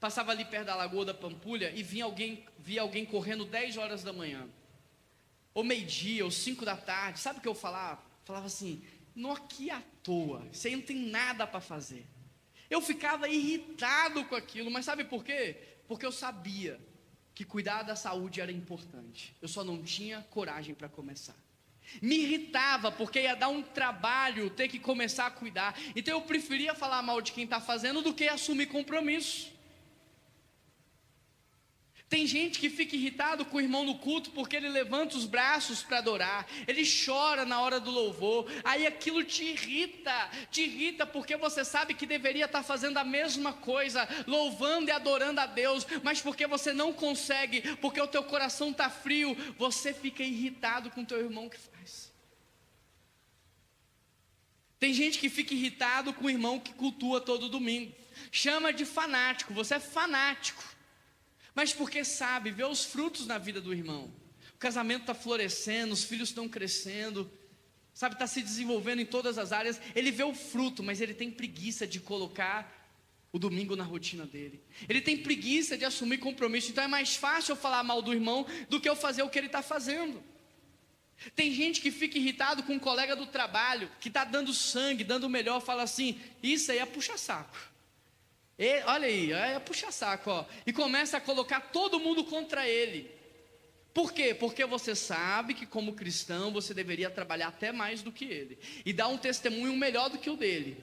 passava ali perto da Lagoa da Pampulha e via alguém correndo 10 horas da manhã, ou meio-dia, ou 5 da tarde. Sabe o que eu falava? Falava assim: não, aqui à toa, você não tem nada para fazer. Eu ficava irritado com aquilo, mas sabe por quê? Porque eu sabia que cuidar da saúde era importante. Eu só não tinha coragem para começar. Me irritava porque ia dar um trabalho ter que começar a cuidar. Então eu preferia falar mal de quem está fazendo do que assumir compromisso. Tem gente que fica irritado com o irmão no culto porque ele levanta os braços para adorar, ele chora na hora do louvor, aí aquilo te irrita porque você sabe que deveria estar fazendo a mesma coisa, louvando e adorando a Deus, mas porque você não consegue, porque o teu coração está frio, você fica irritado com o teu irmão que faz. Tem gente que fica irritado com o irmão que cultua todo domingo, chama de fanático, você é fanático. Mas porque sabe, vê os frutos na vida do irmão. O casamento está florescendo, os filhos estão crescendo, sabe, está se desenvolvendo em todas as áreas. Ele vê o fruto, mas ele tem preguiça de colocar o domingo na rotina dele. Ele tem preguiça de assumir compromisso. Então é mais fácil eu falar mal do irmão do que eu fazer o que ele está fazendo. Tem gente que fica irritado com um colega do trabalho, que está dando sangue, dando o melhor, fala assim: isso aí é puxa-saco. Olha aí, é puxa-saco, ó. E começa a colocar todo mundo contra ele. Por quê? Porque você sabe que como cristão você deveria trabalhar até mais do que ele e dar um testemunho melhor do que o dele.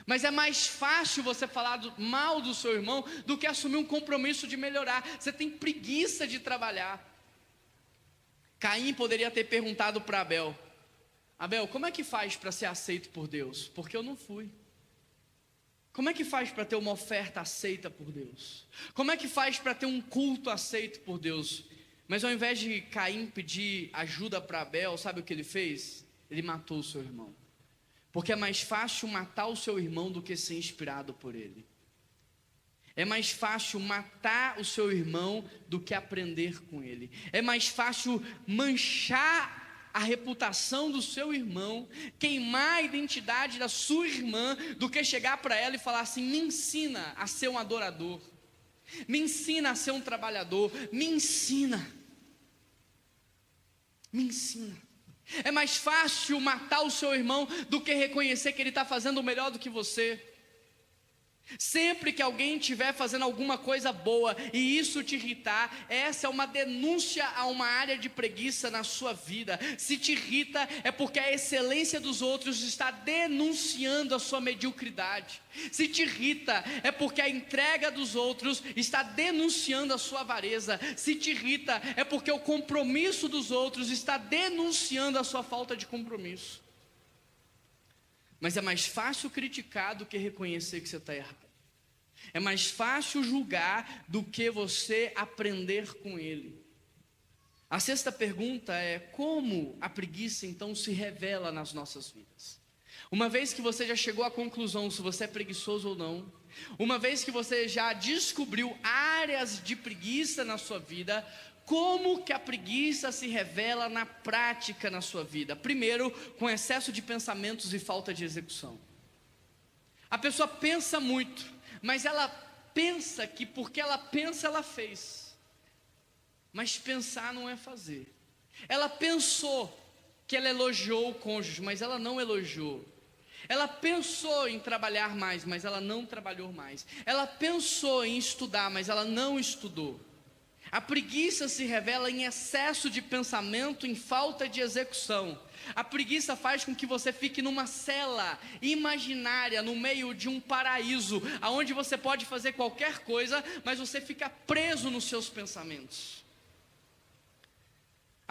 Mas é mais fácil você falar mal do seu irmão do que assumir um compromisso de melhorar. Você tem preguiça de trabalhar. Caim poderia ter perguntado para Abel: Abel, como é que faz para ser aceito por Deus? Porque eu não fui. Como é que faz para ter uma oferta aceita por Deus? Como é que faz para ter um culto aceito por Deus? Mas ao invés de Caim pedir ajuda para Abel, sabe o que ele fez? Ele matou o seu irmão. Porque é mais fácil matar o seu irmão do que ser inspirado por ele. É mais fácil matar o seu irmão do que aprender com ele. É mais fácil manchar a reputação do seu irmão, queimar a identidade da sua irmã, do que chegar para ela e falar assim: me ensina a ser um adorador, me ensina a ser um trabalhador, me ensina. É mais fácil matar o seu irmão do que reconhecer que ele está fazendo o melhor do que você. Sempre que alguém estiver fazendo alguma coisa boa e isso te irritar, essa é uma denúncia a uma área de preguiça na sua vida. Se te irrita, é porque a excelência dos outros está denunciando a sua mediocridade. Se te irrita, é porque a entrega dos outros está denunciando a sua avareza. Se te irrita, é porque o compromisso dos outros está denunciando a sua falta de compromisso. Mas é mais fácil criticar do que reconhecer que você está errado. É mais fácil julgar do que você aprender com ele. A sexta pergunta é: como a preguiça então se revela nas nossas vidas? Uma vez que você já chegou à conclusão se você é preguiçoso ou não, uma vez que você já descobriu áreas de preguiça na sua vida, como que a preguiça se revela na prática na sua vida? Primeiro, com excesso de pensamentos e falta de execução. A pessoa pensa muito, mas ela pensa que porque ela pensa, ela fez. Mas pensar não é fazer. Ela pensou que ela elogiou o cônjuge, mas ela não elogiou. Ela pensou em trabalhar mais, mas ela não trabalhou mais. Ela pensou em estudar, mas ela não estudou. A preguiça se revela em excesso de pensamento, em falta de execução. A preguiça faz com que você fique numa cela imaginária, no meio de um paraíso, onde você pode fazer qualquer coisa, mas você fica preso nos seus pensamentos.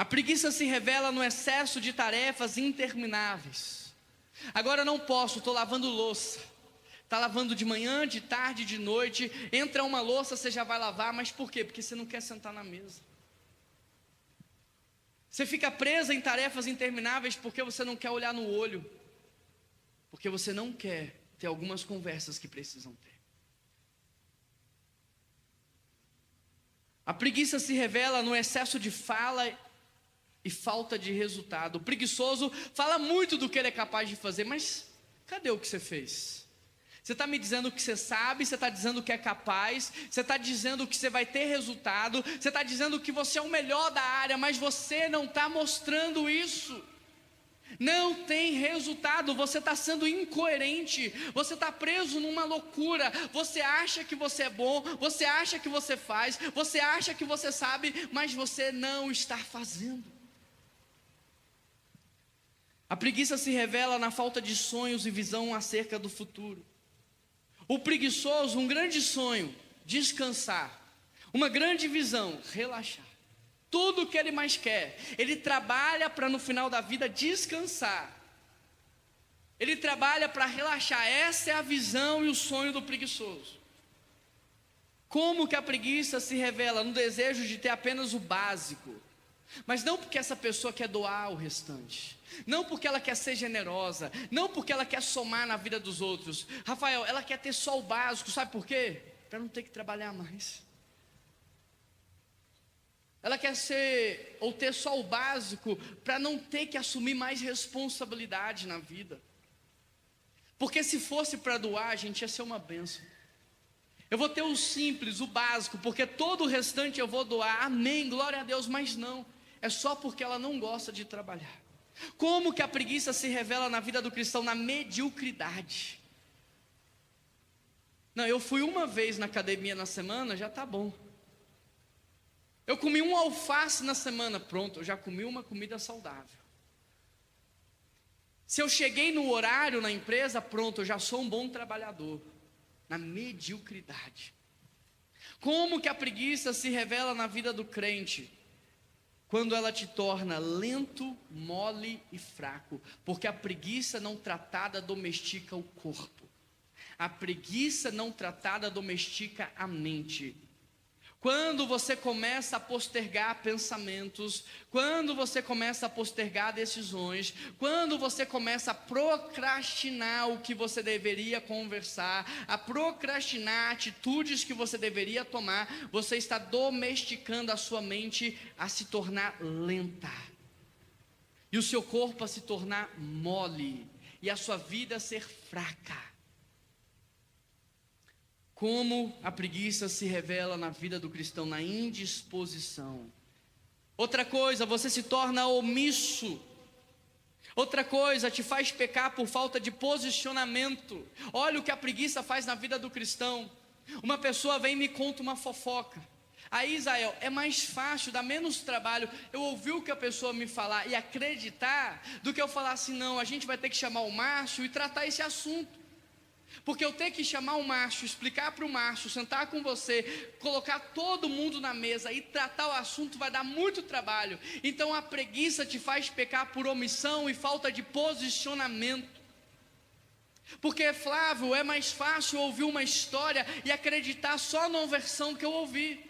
A preguiça se revela no excesso de tarefas intermináveis. Agora não posso, estou lavando louça. Está lavando de manhã, de tarde, de noite. Entra uma louça, você já vai lavar. Mas por quê? Porque você não quer sentar na mesa. Você fica presa em tarefas intermináveis porque você não quer olhar no olho. Porque você não quer ter algumas conversas que precisam ter. A preguiça se revela no excesso de fala e falta de resultado. O preguiçoso fala muito do que ele é capaz de fazer, mas cadê o que você fez? Você está me dizendo que você sabe, você está dizendo que é capaz, você está dizendo que você vai ter resultado, você está dizendo que você é o melhor da área, mas você não está mostrando isso. Não tem resultado, você está sendo incoerente, você está preso numa loucura. Você acha que você é bom, você acha que você faz, você acha que você sabe, mas você não está fazendo. A preguiça se revela na falta de sonhos e visão acerca do futuro. O preguiçoso, um grande sonho, descansar. Uma grande visão, relaxar. Tudo o que ele mais quer. Ele trabalha para no final da vida descansar. Ele trabalha para relaxar. Essa é a visão e o sonho do preguiçoso. Como que a preguiça se revela? No desejo de ter apenas o básico. Mas não porque essa pessoa quer doar o restante. Não porque ela quer ser generosa. Não porque ela quer somar na vida dos outros. Rafael, ela quer ter só o básico. Sabe por quê? Para não ter que trabalhar mais. Ela quer ser ou ter só o básico para não ter que assumir mais responsabilidade na vida. Porque se fosse para doar, a gente ia ser uma bênção. Eu vou ter o simples, o básico, porque todo o restante eu vou doar. Amém, glória a Deus, mas não. É só porque ela não gosta de trabalhar. Como que a preguiça se revela na vida do cristão? Na mediocridade. Não, eu fui uma vez na academia na semana, já está bom. Eu comi um alface na semana, pronto, eu já comi uma comida saudável. Se eu cheguei no horário na empresa, pronto, eu já sou um bom trabalhador. Na mediocridade. Como que a preguiça se revela na vida do crente? Quando ela te torna lento, mole e fraco. Porque a preguiça não tratada domestica o corpo. A preguiça não tratada domestica a mente. Quando você começa a postergar pensamentos, quando você começa a postergar decisões, quando você começa a procrastinar o que você deveria conversar, a procrastinar atitudes que você deveria tomar, você está domesticando a sua mente a se tornar lenta, e o seu corpo a se tornar mole, e a sua vida a ser fraca. Como a preguiça se revela na vida do cristão, na indisposição. Outra coisa, você se torna omisso. Outra coisa, te faz pecar por falta de posicionamento. Olha o que a preguiça faz na vida do cristão. Uma pessoa vem e me conta uma fofoca. Aí, Israel, é mais fácil, dá menos trabalho eu ouvir o que a pessoa me falar e acreditar, do que eu falar assim, não, a gente vai ter que chamar o Márcio e tratar esse assunto. Porque eu tenho que chamar o Márcio, explicar para o Márcio, sentar com você, colocar todo mundo na mesa e tratar o assunto vai dar muito trabalho. Então a preguiça te faz pecar por omissão e falta de posicionamento. Porque, Flávio, é mais fácil ouvir uma história e acreditar só na versão que eu ouvi.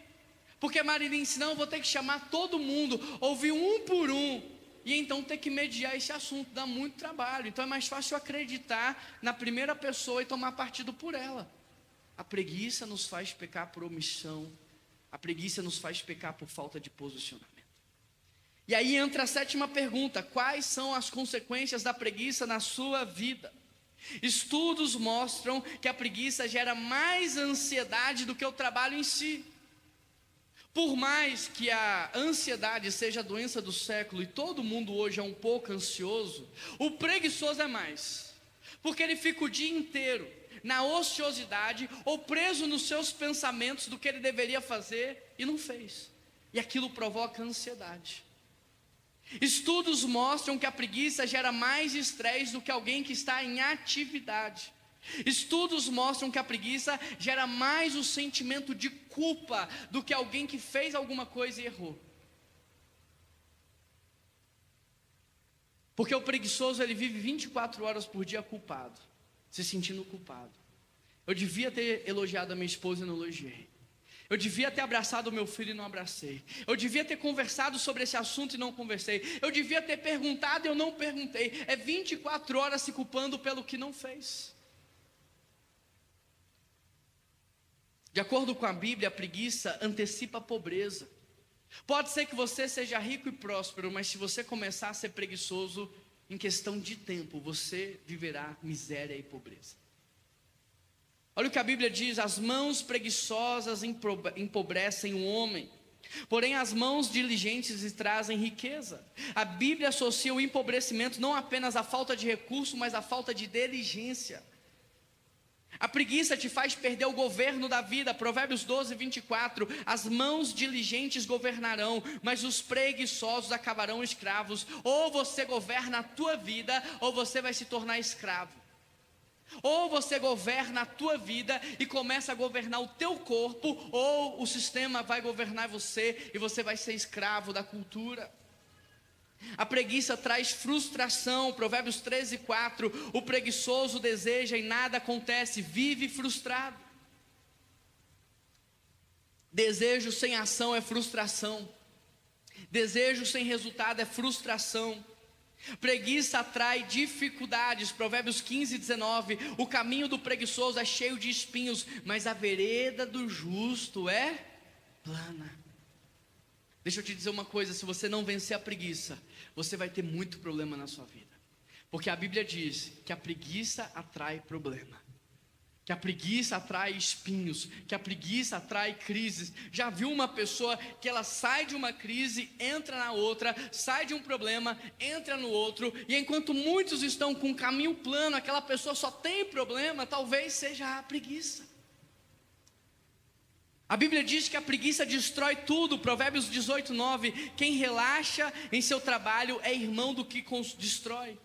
Porque Marilyn, senão eu vou ter que chamar todo mundo, ouvir um por um, e então ter que mediar esse assunto, dá muito trabalho. Então é mais fácil acreditar na primeira pessoa e tomar partido por ela. A preguiça nos faz pecar por omissão, a preguiça nos faz pecar por falta de posicionamento. E aí entra a sétima pergunta: quais são as consequências da preguiça na sua vida? Estudos mostram que a preguiça gera mais ansiedade do que o trabalho em si. Por mais que a ansiedade seja a doença do século e todo mundo hoje é um pouco ansioso, o preguiçoso é mais, porque ele fica o dia inteiro na ociosidade ou preso nos seus pensamentos do que ele deveria fazer e não fez, e aquilo provoca ansiedade. Estudos mostram que a preguiça gera mais estresse do que alguém que está em atividade. Estudos mostram que a preguiça gera mais o sentimento de culpa do que alguém que fez alguma coisa e errou. Porque o preguiçoso, ele vive 24 horas por dia culpado, se sentindo culpado. Eu devia ter elogiado a minha esposa e não elogiei. Eu devia ter abraçado o meu filho e não abracei. Eu devia ter conversado sobre esse assunto e não conversei. Eu devia ter perguntado e eu não perguntei. É 24 horas se culpando pelo que não fez. De acordo com a Bíblia, a preguiça antecipa a pobreza. Pode ser que você seja rico e próspero, mas se você começar a ser preguiçoso, em questão de tempo, você viverá miséria e pobreza. Olha o que a Bíblia diz: as mãos preguiçosas empobrecem o homem, porém as mãos diligentes lhe trazem riqueza. A Bíblia associa o empobrecimento não apenas à falta de recurso, mas à falta de diligência. A preguiça te faz perder o governo da vida. Provérbios 12, 24. As mãos diligentes governarão, mas os preguiçosos acabarão escravos. Ou você governa a tua vida, ou você vai se tornar escravo. Ou você governa a tua vida e começa a governar o teu corpo, ou o sistema vai governar você e você vai ser escravo da cultura. A preguiça traz frustração. Provérbios 13, 4. O preguiçoso deseja e nada acontece, vive frustrado. Desejo sem ação é frustração. Desejo sem resultado é frustração. Preguiça atrai dificuldades. Provérbios 15, 19. O caminho do preguiçoso é cheio de espinhos, mas a vereda do justo é plana. Deixa eu te dizer uma coisa: se você não vencer a preguiça, você vai ter muito problema na sua vida. Porque a Bíblia diz que a preguiça atrai problema, que a preguiça atrai espinhos, que a preguiça atrai crises. Já viu uma pessoa que ela sai de uma crise, entra na outra, sai de um problema, entra no outro, e enquanto muitos estão com um caminho plano, aquela pessoa só tem problema? Talvez seja a preguiça. A Bíblia diz que a preguiça destrói tudo. Provérbios 18, 9. Quem relaxa em seu trabalho é irmão do que destrói.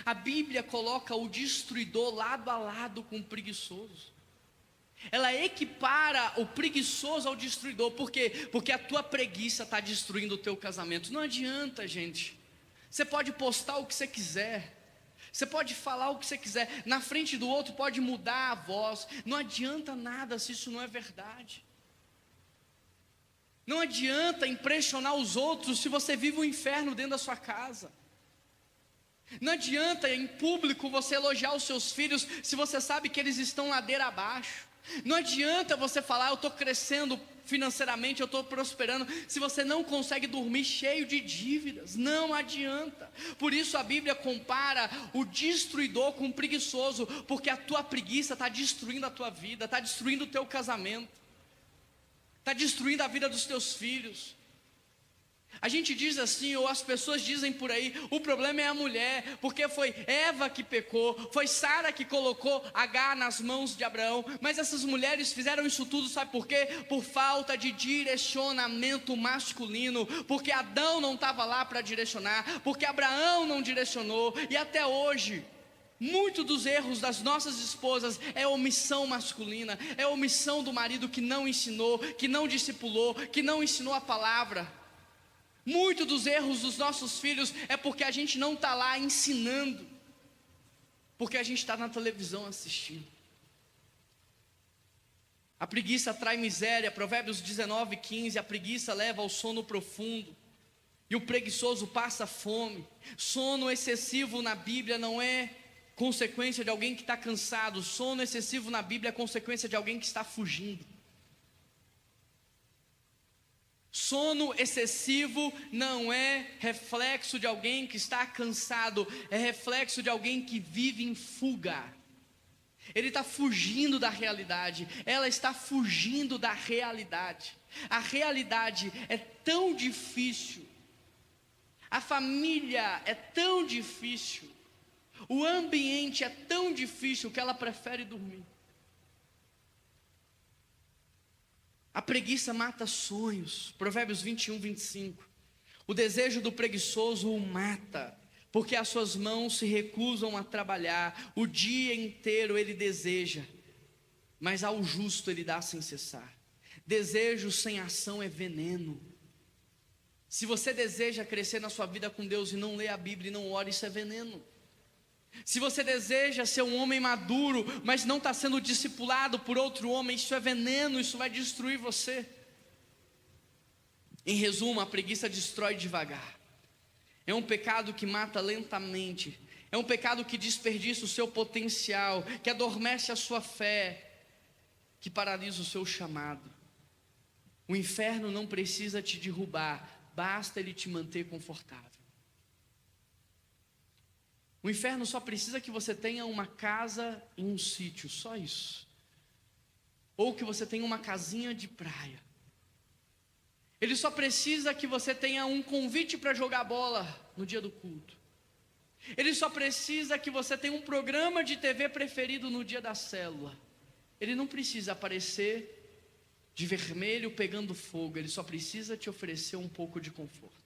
A Bíblia coloca o destruidor lado a lado com o preguiçoso. Ela equipara o preguiçoso ao destruidor. Por quê? Porque a tua preguiça está destruindo o teu casamento. Não adianta, gente. Você pode postar o que você quiser, você pode falar o que você quiser, na frente do outro pode mudar a voz. Não adianta nada se isso não é verdade. Não adianta impressionar os outros se você vive um inferno dentro da sua casa. Não adianta em público você elogiar os seus filhos se você sabe que eles estão ladeira abaixo. Não adianta você falar: eu estou crescendo financeiramente, eu estou prosperando, se você não consegue dormir cheio de dívidas. Não adianta. Por isso a Bíblia compara o destruidor com o preguiçoso, porque a tua preguiça está destruindo a tua vida, está destruindo o teu casamento, está destruindo a vida dos teus filhos. A gente diz assim, ou as pessoas dizem por aí: o problema é a mulher, porque foi Eva que pecou, foi Sara que colocou Agar nas mãos de Abraão. Mas essas mulheres fizeram isso tudo, sabe por quê? Por falta de direcionamento masculino, porque Adão não estava lá para direcionar, porque Abraão não direcionou. E até hoje, muitos dos erros das nossas esposas é omissão masculina, é omissão do marido que não ensinou, que não discipulou, que não ensinou a palavra. Muitos dos erros dos nossos filhos é porque a gente não está lá ensinando, porque a gente está na televisão assistindo. A preguiça traz miséria. Provérbios 19:15, a preguiça leva ao sono profundo, e o preguiçoso passa fome. Sono excessivo na Bíblia não é consequência de alguém que está cansado. Sono excessivo na Bíblia é consequência de alguém que está fugindo. Sono excessivo não é reflexo de alguém que está cansado, é reflexo de alguém que vive em fuga. Ele está fugindo da realidade, ela está fugindo da realidade. A realidade é tão difícil, a família é tão difícil, o ambiente é tão difícil que ela prefere dormir. A preguiça mata sonhos. Provérbios 21:25. O desejo do preguiçoso o mata, porque as suas mãos se recusam a trabalhar. O dia inteiro ele deseja, mas ao justo ele dá sem cessar. Desejo sem ação é veneno. Se você deseja crescer na sua vida com Deus e não lê a Bíblia e não ora, isso é veneno. Se você deseja ser um homem maduro, mas não está sendo discipulado por outro homem, isso é veneno, isso vai destruir você. Em resumo, a preguiça destrói devagar. É um pecado que mata lentamente. É um pecado que desperdiça o seu potencial, que adormece a sua fé, que paralisa o seu chamado. O inferno não precisa te derrubar, basta ele te manter confortável. O inferno só precisa que você tenha uma casa em um sítio, só isso. Ou que você tenha uma casinha de praia. Ele só precisa que você tenha um convite para jogar bola no dia do culto. Ele só precisa que você tenha um programa de TV preferido no dia da célula. Ele não precisa aparecer de vermelho pegando fogo, ele só precisa te oferecer um pouco de conforto.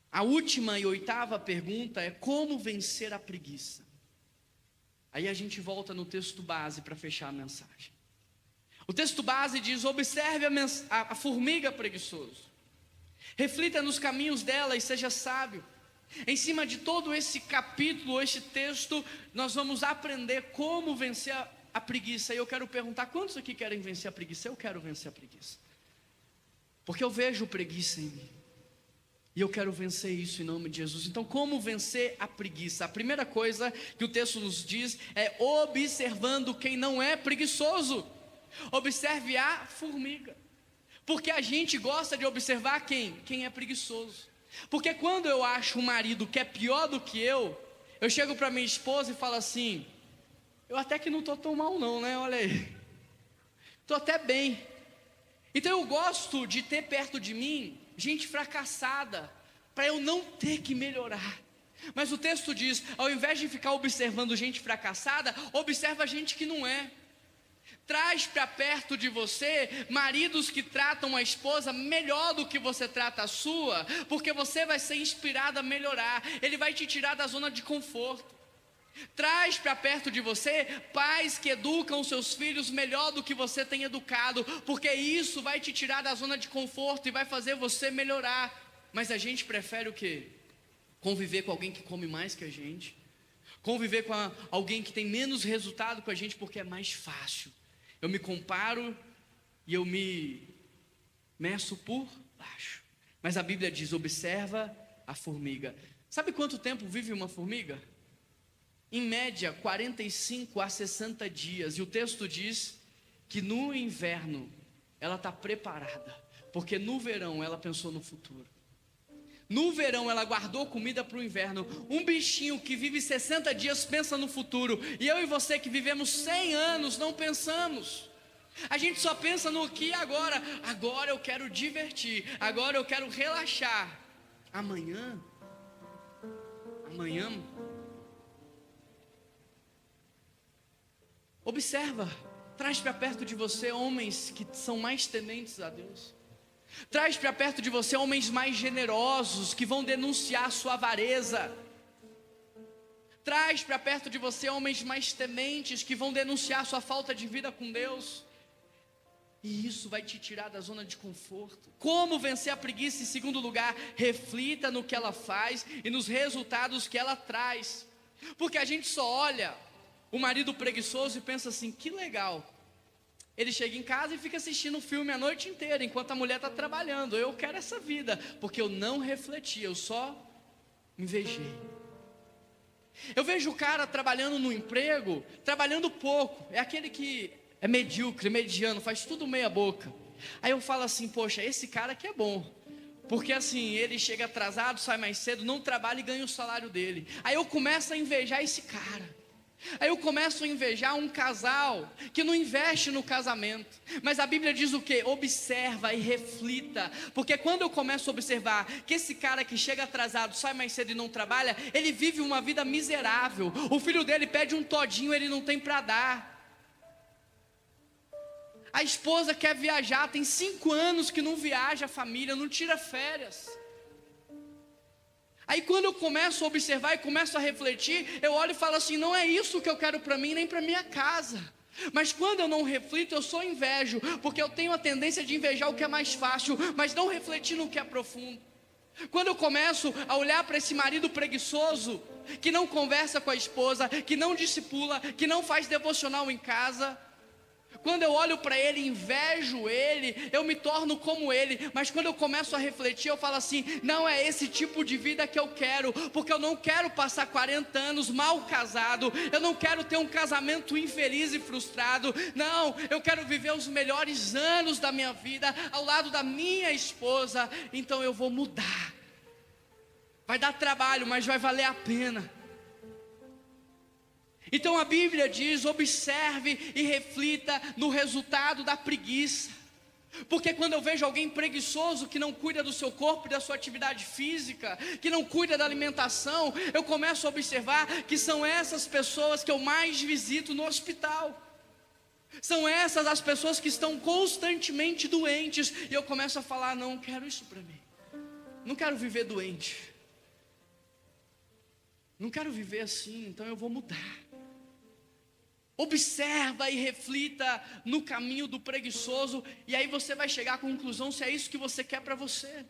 A última e oitava pergunta é: como vencer a preguiça? Aí a gente volta no texto base para fechar a mensagem. O texto base diz: observe a formiga preguiçoso, reflita nos caminhos dela e seja sábio. Em cima de todo esse capítulo, este texto, nós vamos aprender como vencer a preguiça. E eu quero perguntar: quantos aqui querem vencer a preguiça? Eu quero vencer a preguiça, porque eu vejo preguiça em mim. E eu quero vencer isso em nome de Jesus. Então, como vencer a preguiça? A primeira coisa que o texto nos diz é observando quem não é preguiçoso. Observe a formiga. Porque a gente gosta de observar quem é preguiçoso. Porque quando eu acho um marido que é pior do que eu chego para minha esposa e falo assim: eu até que não estou tão mal não, né? Olha aí, estou até bem. Então eu gosto de ter perto de mim gente fracassada, para eu não ter que melhorar. Mas o texto diz: ao invés de ficar observando gente fracassada, observa gente que não é. Traz para perto de você maridos que tratam a esposa melhor do que você trata a sua, porque você vai ser inspirado a melhorar. Ele vai te tirar da zona de conforto. Traz para perto de você pais que educam seus filhos melhor do que você tem educado, porque isso vai te tirar da zona de conforto e vai fazer você melhorar. Mas a gente prefere o quê? Conviver com alguém que come mais que a gente, conviver com alguém que tem menos resultado com a gente, porque é mais fácil. Eu me comparo e eu me meço por baixo. Mas a Bíblia diz: observa a formiga. Sabe quanto tempo vive uma formiga? Em média, 45 a 60 dias. E o texto diz que no inverno ela está preparada, porque no verão ela pensou no futuro. No verão ela guardou comida para o inverno. Um bichinho que vive 60 dias pensa no futuro. E eu e você que vivemos 100 anos não pensamos. A gente só pensa no que agora. Agora eu quero divertir, agora eu quero relaxar. Amanhã observa, traz para perto de você homens que são mais tementes a Deus. Traz para perto de você homens mais generosos, que vão denunciar sua avareza. Traz para perto de você homens mais tementes, que vão denunciar sua falta de vida com Deus. E isso vai te tirar da zona de conforto. Como vencer a preguiça? Em segundo lugar, reflita no que ela faz e nos resultados que ela traz. Porque a gente só olha o marido preguiçoso e pensa assim: que legal, Ele chega em casa e fica assistindo o filme a noite inteira, enquanto a mulher está trabalhando. Eu quero essa vida, porque eu não refleti, eu só invejei. Eu vejo o cara trabalhando no emprego, trabalhando pouco, é aquele que é medíocre, mediano, faz tudo meia boca. Aí eu falo assim, poxa, esse cara aqui é bom, porque assim, ele chega atrasado, sai mais cedo, não trabalha e ganha o salário dele. Aí eu começo a invejar esse cara. Aí eu começo a invejar um casal que não investe no casamento. Mas a Bíblia diz o quê? Observa e reflita. Porque quando eu começo a observar que esse cara que chega atrasado, sai mais cedo e não trabalha, ele vive uma vida miserável. O filho dele pede um todinho, ele não tem para dar. A esposa quer viajar, tem 5 anos que não viaja a família, não tira férias. Aí quando eu começo a observar e começo a refletir, eu olho e falo assim, não é isso que eu quero para mim, nem para minha casa. Mas quando eu não reflito, eu só invejo, porque eu tenho a tendência de invejar o que é mais fácil, mas não refletir no que é profundo. Quando eu começo a olhar para esse marido preguiçoso, que não conversa com a esposa, que não discipula, que não faz devocional em casa, quando eu olho para ele, invejo ele, eu me torno como ele. Mas quando eu começo a refletir, eu falo assim, não é esse tipo de vida que eu quero, porque eu não quero passar 40 anos mal casado, eu não quero ter um casamento infeliz e frustrado. Não, eu quero viver os melhores anos da minha vida ao lado da minha esposa. Então eu vou mudar. Vai dar trabalho, mas vai valer a pena. Então a Bíblia diz, observe e reflita no resultado da preguiça. Porque quando eu vejo alguém preguiçoso, que não cuida do seu corpo e da sua atividade física, que não cuida da alimentação, eu começo a observar que são essas pessoas que eu mais visito no hospital. São essas as pessoas que estão constantemente doentes. E eu começo a falar, não quero isso para mim. Não quero viver doente. Não quero viver assim, então eu vou mudar. Observa e reflita no caminho do preguiçoso, e aí você vai chegar à conclusão se é isso que você quer para você.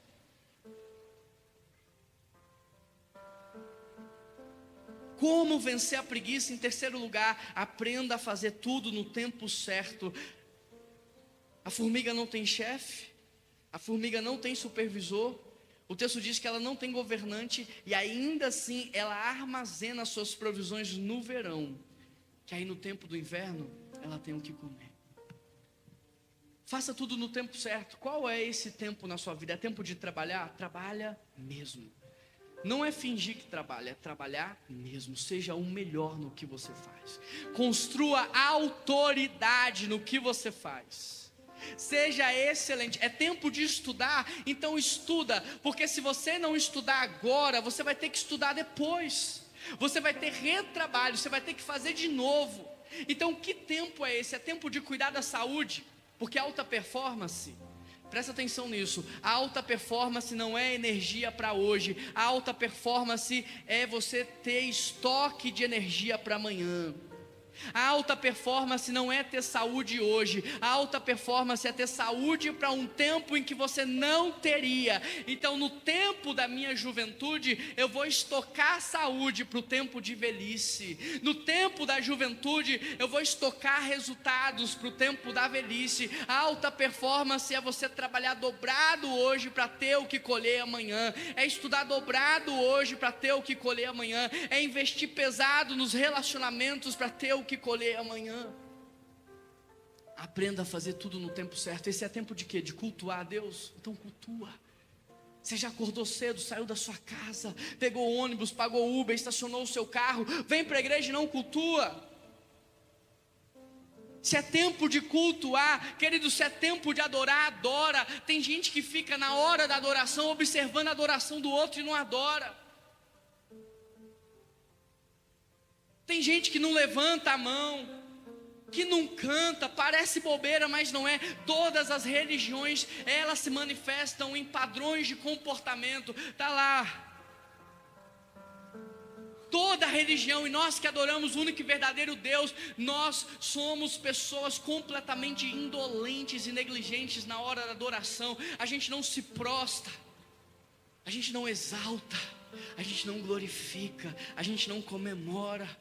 Como vencer a preguiça? Em terceiro lugar, aprenda a fazer tudo no tempo certo. A formiga não tem chefe, a formiga não tem supervisor. O texto diz que ela não tem governante, e ainda assim ela armazena suas provisões no verão, que aí no tempo do inverno ela tem o que comer. Faça tudo no tempo certo. Qual é esse tempo na sua vida? É tempo de trabalhar? Trabalha mesmo. Não é fingir que trabalha, é trabalhar mesmo. Seja o melhor no que você faz. Construa autoridade no que você faz. Seja excelente. É tempo de estudar, então estuda. Porque se você não estudar agora, você vai ter que estudar depois. Você vai ter retrabalho, você vai ter que fazer de novo. Então que tempo é esse? É tempo de cuidar da saúde. Porque alta performance, presta atenção nisso, a alta performance não é energia para hoje. A alta performance é você ter estoque de energia para amanhã. A alta performance não é ter saúde hoje. A alta performance é ter saúde para um tempo em que você não teria. Então no tempo da minha juventude eu vou estocar saúde para o tempo de velhice. No tempo da juventude eu vou estocar resultados para o tempo da velhice. A alta performance é você trabalhar dobrado hoje para ter o que colher amanhã. É estudar dobrado hoje para ter o que colher amanhã. É investir pesado nos relacionamentos para ter o que colher amanhã. Aprenda a fazer tudo no tempo certo. Esse é tempo de quê? De cultuar a Deus? Então cultua. Você já acordou cedo, saiu da sua casa, pegou o ônibus, pagou o Uber, estacionou o seu carro, vem para a igreja e não cultua. Se é tempo de cultuar, querido, se é tempo de adorar, adora. Tem gente que fica na hora da adoração observando a adoração do outro e não adora. Tem gente que não levanta a mão, que não canta, parece bobeira, mas não é. Todas as religiões, elas se manifestam em padrões de comportamento. Está lá. Toda religião, e nós que adoramos o único e verdadeiro Deus, nós somos pessoas completamente indolentes e negligentes na hora da adoração. A gente não se prostra, a gente não exalta, a gente não glorifica, a gente não comemora.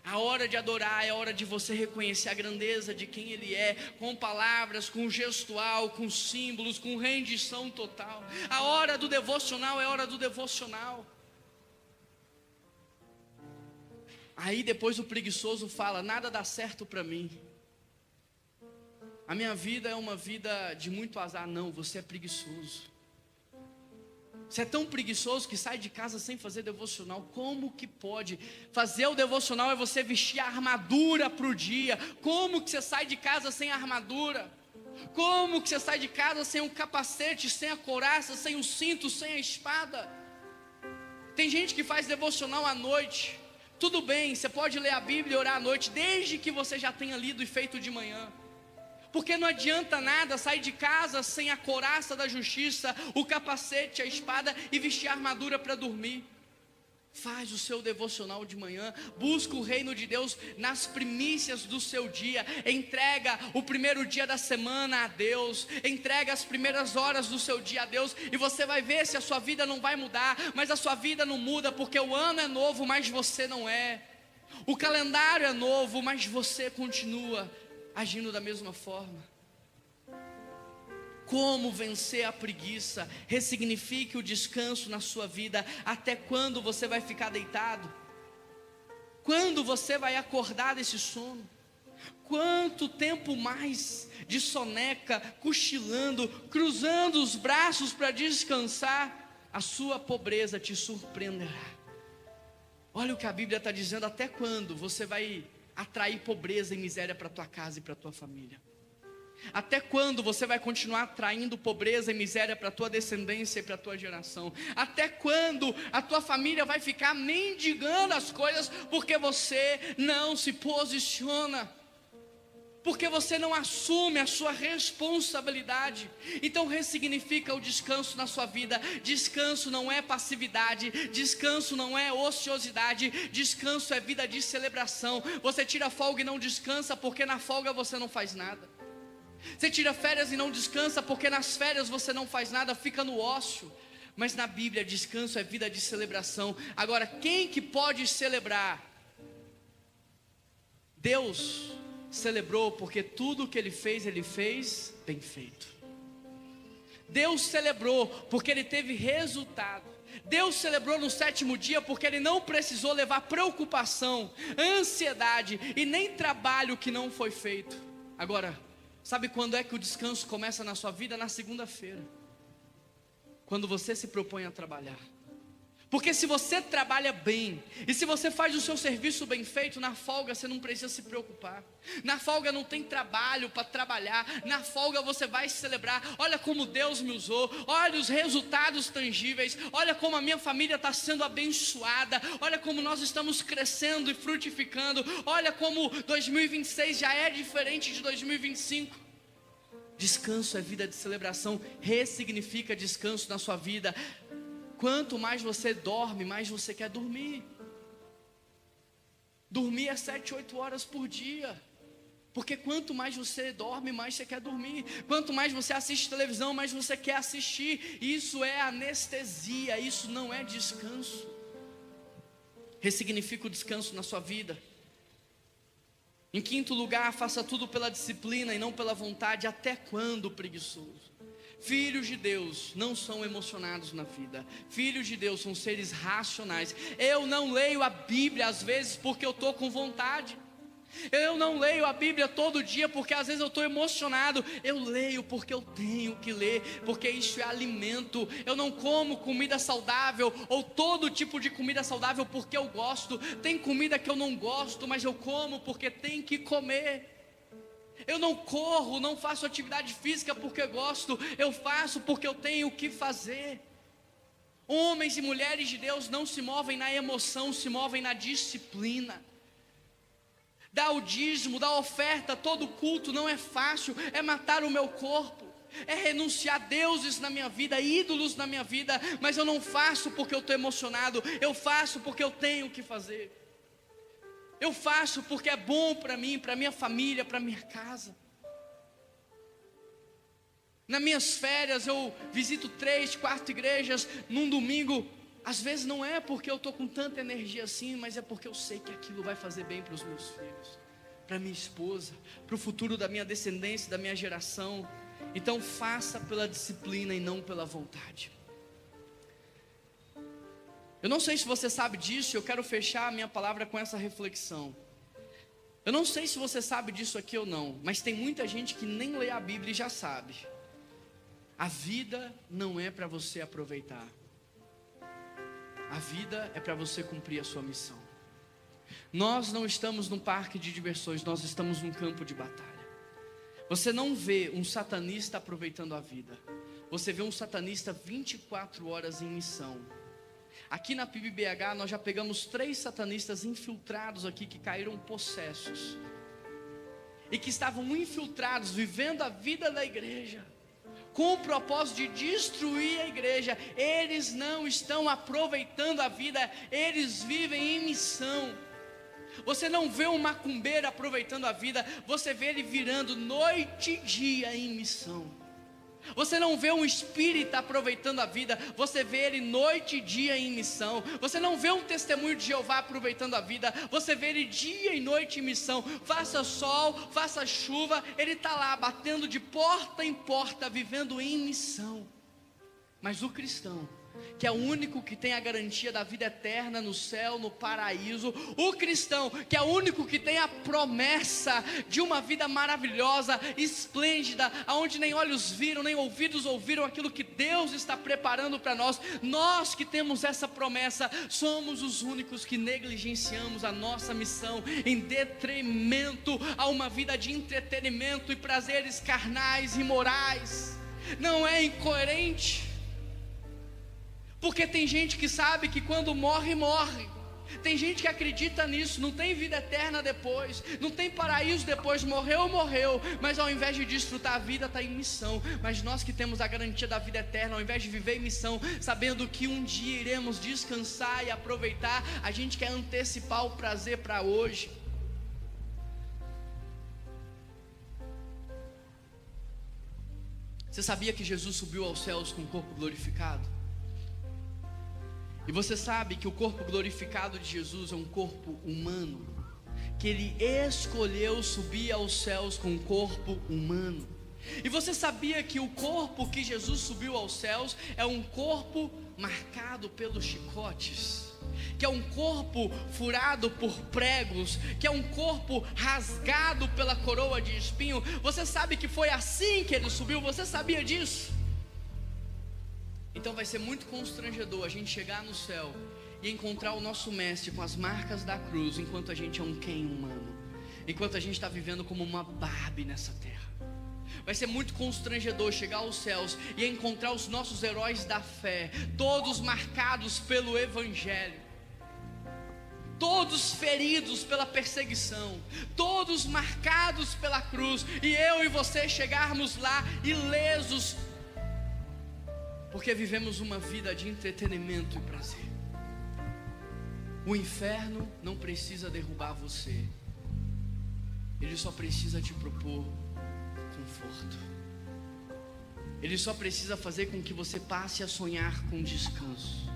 A hora de adorar é a hora de você reconhecer a grandeza de quem Ele é, com palavras, com gestual, com símbolos, com rendição total. A hora do devocional é a hora do devocional. Aí depois o preguiçoso fala: nada dá certo para mim. A minha vida é uma vida de muito azar. Não, você é preguiçoso. Você é tão preguiçoso que sai de casa sem fazer devocional. Como que pode? Fazer o devocional é você vestir a armadura para o dia. Como que você sai de casa sem a armadura? Como que você sai de casa sem o capacete, sem a couraça, sem o cinto, sem a espada? Tem gente que faz devocional à noite. Tudo bem, você pode ler a Bíblia e orar à noite, desde que você já tenha lido e feito de manhã. Porque não adianta nada sair de casa sem a couraça da justiça, o capacete, a espada e vestir a armadura para dormir. Faz o seu devocional de manhã, busca o reino de Deus nas primícias do seu dia, entrega o primeiro dia da semana a Deus, entrega as primeiras horas do seu dia a Deus, e você vai ver se a sua vida não vai mudar. Mas a sua vida não muda porque o ano é novo, mas você não é. O calendário é novo, mas você continua agindo da mesma forma. Como vencer a preguiça? Ressignifique o descanso na sua vida. Até quando você vai ficar deitado? Quando você vai acordar desse sono? Quanto tempo mais de soneca, cochilando, cruzando os braços para descansar? A sua pobreza te surpreenderá. Olha o que a Bíblia está dizendo. Até quando você vai atrair pobreza e miséria para a tua casa e para a tua família? Até quando você vai continuar atraindo pobreza e miséria para a tua descendência e para a tua geração? Até quando a tua família vai ficar mendigando as coisas porque você não se posiciona? Porque você não assume a sua responsabilidade? Então ressignifica o descanso na sua vida. Descanso não é passividade, descanso não é ociosidade, descanso é vida de celebração. Você tira folga e não descansa porque na folga você não faz nada. Você tira férias e não descansa porque nas férias você não faz nada, fica no ócio. Mas na Bíblia descanso é vida de celebração. Agora, quem que pode celebrar? Deus celebrou porque tudo que Ele fez bem feito. Deus celebrou porque Ele teve resultado. Deus celebrou no sétimo dia porque Ele não precisou levar preocupação, ansiedade e nem trabalho que não foi feito. Agora, sabe quando é que o descanso começa na sua vida? Na segunda-feira, quando você se propõe a trabalhar. Porque se você trabalha bem, e se você faz o seu serviço bem feito, na folga você não precisa se preocupar. Na folga não tem trabalho para trabalhar. Na folga você vai celebrar. Olha como Deus me usou. Olha os resultados tangíveis. Olha como a minha família está sendo abençoada. Olha como nós estamos crescendo e frutificando. Olha como 2026 já é diferente de 2025. Descanso é vida de celebração. Ressignifica descanso na sua vida. Quanto mais você dorme, mais você quer dormir. Dormir é 7, 8 horas por dia. Porque quanto mais você dorme, mais você quer dormir. Quanto mais você assiste televisão, mais você quer assistir. Isso é anestesia, isso não é descanso. Ressignifica o descanso na sua vida. Em quinto lugar, faça tudo pela disciplina e não pela vontade. Até quando, preguiçoso? Filhos de Deus não são emocionados na vida. Filhos de Deus são seres racionais. Eu não leio a Bíblia às vezes porque eu estou com vontade. Eu não leio a Bíblia todo dia porque às vezes eu estou emocionado. Eu leio porque eu tenho que ler, porque isso é alimento. Eu não como comida saudável ou todo tipo de comida saudável porque eu gosto. Tem comida que eu não gosto, mas eu como porque tem que comer. Eu não corro, não faço atividade física porque gosto, eu faço porque eu tenho que fazer. Homens e mulheres de Deus não se movem na emoção, se movem na disciplina. Dar o dízimo, dar oferta, todo culto não é fácil, é matar o meu corpo, é renunciar a deuses na minha vida, ídolos na minha vida, mas eu não faço porque eu estou emocionado, eu faço porque eu tenho que fazer. Eu faço porque é bom para mim, para minha família, para minha casa. Nas minhas férias eu visito 3, 4 igrejas. Num domingo Às vezes não é porque eu estou com tanta energia assim, mas é porque eu sei que aquilo vai fazer bem para os meus filhos, para minha esposa, para o futuro da minha descendência, da minha geração. Então faça pela disciplina e não pela vontade. Eu não sei se você sabe disso, eu quero fechar a minha palavra com essa reflexão. Eu não sei se você sabe disso aqui ou não, mas tem muita gente que nem lê a Bíblia e já sabe. A vida não é para você aproveitar. A vida é para você cumprir a sua missão. Nós não estamos num parque de diversões, nós estamos num campo de batalha. Você não vê um satanista aproveitando a vida. Você vê um satanista 24 horas em missão. Aqui na PIBBH nós já pegamos 3 satanistas infiltrados aqui que caíram possessos. E que estavam infiltrados, vivendo a vida da igreja, com o propósito de destruir a igreja. Eles não estão aproveitando a vida, eles vivem em missão. Você não vê um macumbeiro aproveitando a vida, você vê ele virando noite e dia em missão. Você não vê um espírita aproveitando a vida, você vê ele noite e dia em missão. Você não vê um testemunho de Jeová aproveitando a vida, você vê ele dia e noite em missão. Faça sol, faça chuva, ele está lá batendo de porta em porta, vivendo em missão. Mas o cristão, que é o único que tem a garantia da vida eterna no céu, no paraíso, o cristão, que é o único que tem a promessa de uma vida maravilhosa, esplêndida, aonde nem olhos viram, nem ouvidos ouviram aquilo que Deus está preparando para nós. Nós que temos essa promessa, somos os únicos que negligenciamos a nossa missão em detrimento a uma vida de entretenimento e prazeres carnais e morais. Não é incoerente? Porque tem gente que sabe que quando morre, morre. Tem gente que acredita nisso, não tem vida eterna depois, não tem paraíso depois, morreu, morreu. Mas ao invés de desfrutar a vida, está em missão. Mas nós que temos a garantia da vida eterna, ao invés de viver em missão, sabendo que um dia iremos descansar e aproveitar, a gente quer antecipar o prazer para hoje. Você sabia que Jesus subiu aos céus com o corpo glorificado? E você sabe que o corpo glorificado de Jesus é um corpo humano, que Ele escolheu subir aos céus com um corpo humano. E você sabia que o corpo que Jesus subiu aos céus é um corpo marcado pelos chicotes, que é um corpo furado por pregos, que é um corpo rasgado pela coroa de espinho? Você sabe que foi assim que Ele subiu? Você sabia disso? Então vai ser muito constrangedor a gente chegar no céu e encontrar o nosso mestre com as marcas da cruz, enquanto a gente é um Ken humano, enquanto a gente está vivendo como uma Barbie nessa terra. Vai ser muito constrangedor chegar aos céus e encontrar os nossos heróis da fé, todos marcados pelo evangelho, todos feridos pela perseguição, todos marcados pela cruz, e eu e você chegarmos lá ilesos, porque vivemos uma vida de entretenimento e prazer. O inferno não precisa derrubar você, ele só precisa te propor conforto. Ele só precisa fazer com que você passe a sonhar com descanso.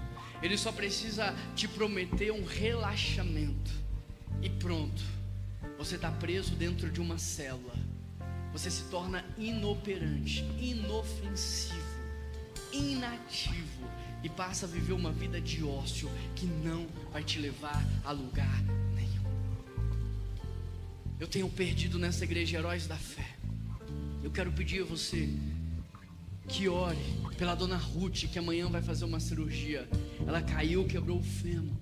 Ele só precisa te prometer um relaxamento. E pronto, você está preso dentro de uma célula. Você se torna inoperante, inofensivo, inativo, e passa a viver uma vida de ócio que não vai te levar a lugar nenhum. Eu tenho perdido nessa igreja heróis da fé. Eu quero pedir a você que ore pela dona Ruth, que amanhã vai fazer uma cirurgia. Ela caiu, quebrou o fêmur.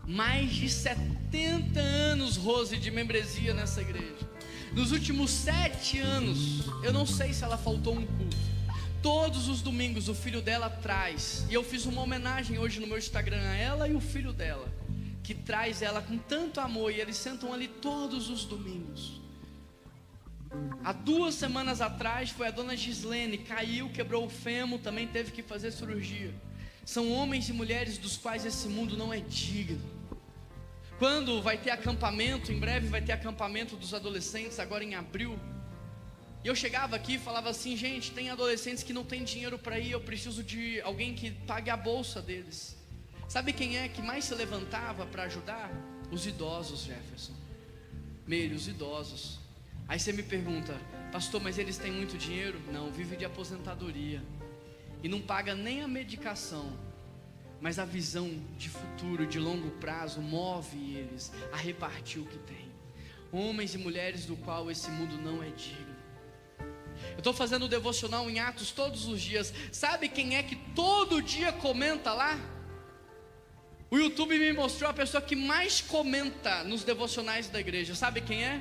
Mais de 70 anos, Rose, de membresia nessa igreja. Nos últimos 7 anos, eu não sei se ela faltou um culto. Todos os domingos o filho dela traz, e eu fiz uma homenagem hoje no meu Instagram a ela e o filho dela, que traz ela com tanto amor, e eles sentam ali todos os domingos. Há 2 semanas atrás foi a dona Gislene, caiu, quebrou o fêmur, também teve que fazer cirurgia. São homens e mulheres dos quais esse mundo não é digno. Quando vai ter acampamento, em breve vai ter acampamento dos adolescentes, agora em abril. E eu chegava aqui e falava assim: gente, tem adolescentes que não tem dinheiro para ir, eu preciso de alguém que pague a bolsa deles. Sabe quem é que mais se levantava para ajudar? Os idosos, Jefferson. Meio, os idosos. Aí você me pergunta: pastor, mas eles têm muito dinheiro? Não, vive de aposentadoria e não paga nem a medicação. Mas a visão de futuro, de longo prazo, move eles a repartir o que tem. Homens e mulheres do qual esse mundo não é digno. Eu estou fazendo o devocional em Atos todos os dias. Sabe quem é que todo dia comenta lá? O YouTube me mostrou a pessoa que mais comenta nos devocionais da igreja. Sabe quem é?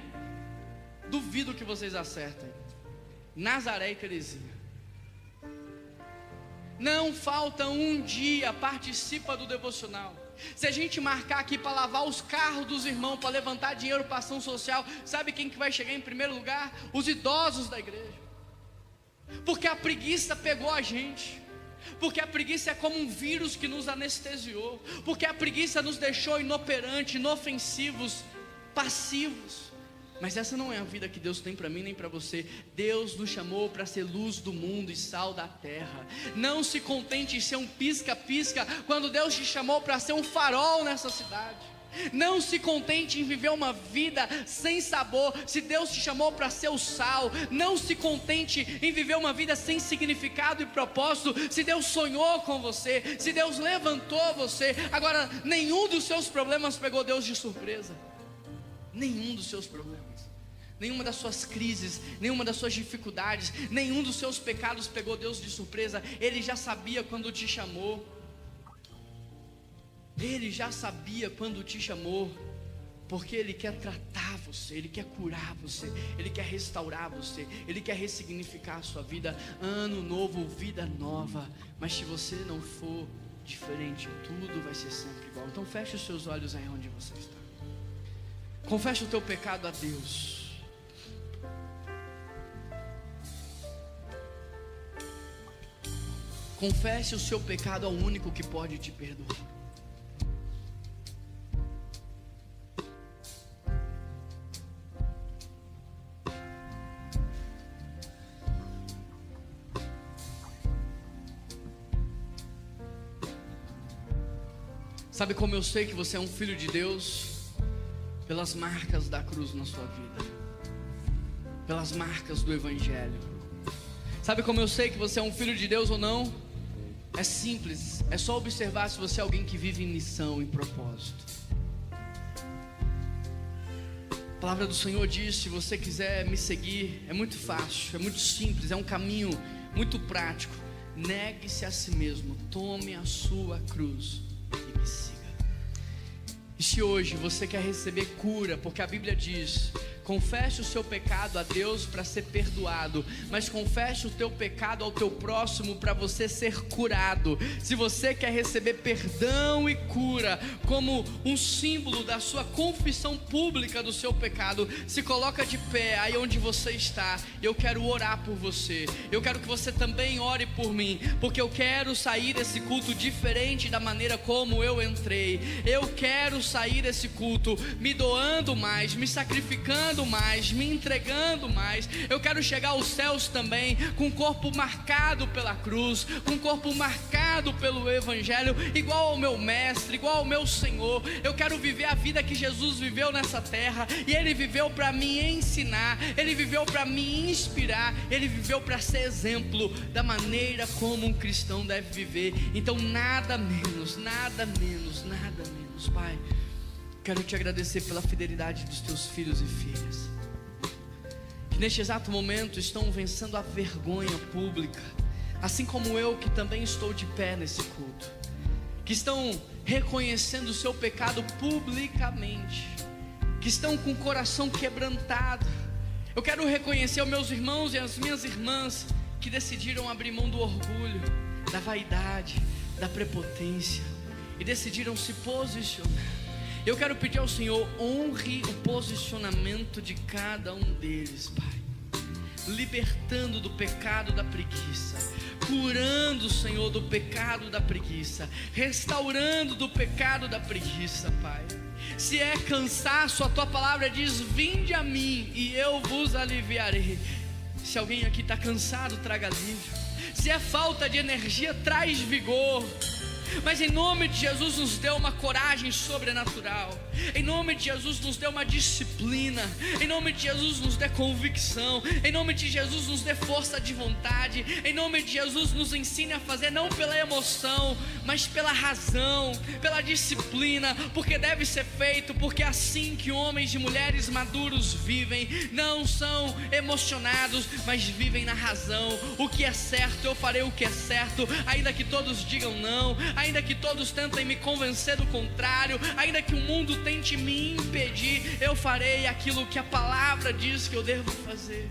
Duvido que vocês acertem. Nazaré e Terezinha. Não falta um dia, participa do devocional. Se a gente marcar aqui para lavar os carros dos irmãos, para levantar dinheiro para ação social, sabe quem que vai chegar em primeiro lugar? Os idosos da igreja. Porque a preguiça pegou a gente. Porque a preguiça é como um vírus que nos anestesiou. Porque a preguiça nos deixou inoperantes, inofensivos, passivos. Mas essa não é a vida que Deus tem para mim nem para você. Deus nos chamou para ser luz do mundo e sal da terra. Não se contente em ser um pisca-pisca, quando Deus te chamou para ser um farol nessa cidade. Não se contente em viver uma vida sem sabor, se Deus te chamou para ser o sal. Não se contente em viver uma vida sem significado e propósito, se Deus sonhou com você, se Deus levantou você. Agora, nenhum dos seus problemas pegou Deus de surpresa. Nenhum dos seus problemas, nenhuma das suas crises, nenhuma das suas dificuldades, nenhum dos seus pecados pegou Deus de surpresa. Ele já sabia quando te chamou. Ele já sabia quando te chamou, porque Ele quer tratar você, Ele quer curar você, Ele quer restaurar você, Ele quer ressignificar a sua vida. Ano novo, vida nova. Mas se você não for diferente, tudo vai ser sempre igual. Então feche os seus olhos aí onde você está. Confesse o teu pecado a Deus. Confesse o seu pecado ao único que pode te perdoar. Sabe como eu sei que você é um filho de Deus? Pelas marcas da cruz na sua vida, pelas marcas do Evangelho. Sabe como eu sei que você é um filho de Deus ou não? É simples, é só observar se você é alguém que vive em missão, em propósito. A palavra do Senhor diz: se você quiser me seguir, é muito fácil, é muito simples, é um caminho muito prático. Negue-se a si mesmo, tome a sua cruz e me siga. E se hoje você quer receber cura, porque a Bíblia diz: confesse o seu pecado a Deus para ser perdoado, mas confesse o teu pecado ao teu próximo para você ser curado. Se você quer receber perdão e cura como um símbolo da sua confissão pública do seu pecado, se coloca de pé aí onde você está. Eu quero orar por você. Eu quero que você também ore por mim, porque eu quero sair desse culto diferente da maneira como eu entrei. Eu quero sair desse culto me doando mais, me sacrificando mais, me entregando mais. Eu quero chegar aos céus também com o corpo marcado pela cruz, com o corpo marcado pelo Evangelho, igual ao meu mestre, igual ao meu Senhor. Eu quero viver a vida que Jesus viveu nessa terra, e Ele viveu para me ensinar, Ele viveu para me inspirar, Ele viveu para ser exemplo da maneira como um cristão deve viver. Então nada menos, nada menos, nada menos. Pai, quero te agradecer pela fidelidade dos teus filhos e filhas, que neste exato momento estão vencendo a vergonha pública, assim como eu, que também estou de pé nesse culto, que estão reconhecendo o seu pecado publicamente, que estão com o coração quebrantado. Eu quero reconhecer os meus irmãos e as minhas irmãs que decidiram abrir mão do orgulho, da vaidade, da prepotência, e decidiram se posicionar. Eu quero pedir ao Senhor: honre o posicionamento de cada um deles, Pai, libertando do pecado da preguiça, curando, Senhor, do pecado da preguiça, restaurando do pecado da preguiça, Pai. Se é cansaço, a Tua palavra diz: vinde a mim e eu vos aliviarei. Se alguém aqui está cansado, traga alívio. Se é falta de energia, traz vigor. mas em nome de Jesus nos dê uma coragem sobrenatural, em nome de Jesus nos dê uma disciplina, em nome de Jesus nos dê convicção, em nome de Jesus nos dê força de vontade, em nome de Jesus nos ensine a fazer não pela emoção, mas pela razão, pela disciplina, porque deve ser feito, porque é assim que homens e mulheres maduros vivem, não são emocionados, mas vivem na razão. O que é certo, eu farei o que é certo, ainda que todos digam não, ainda que todos tentem me convencer do contrário, ainda que o mundo tente me impedir, eu farei aquilo que a palavra diz que eu devo fazer.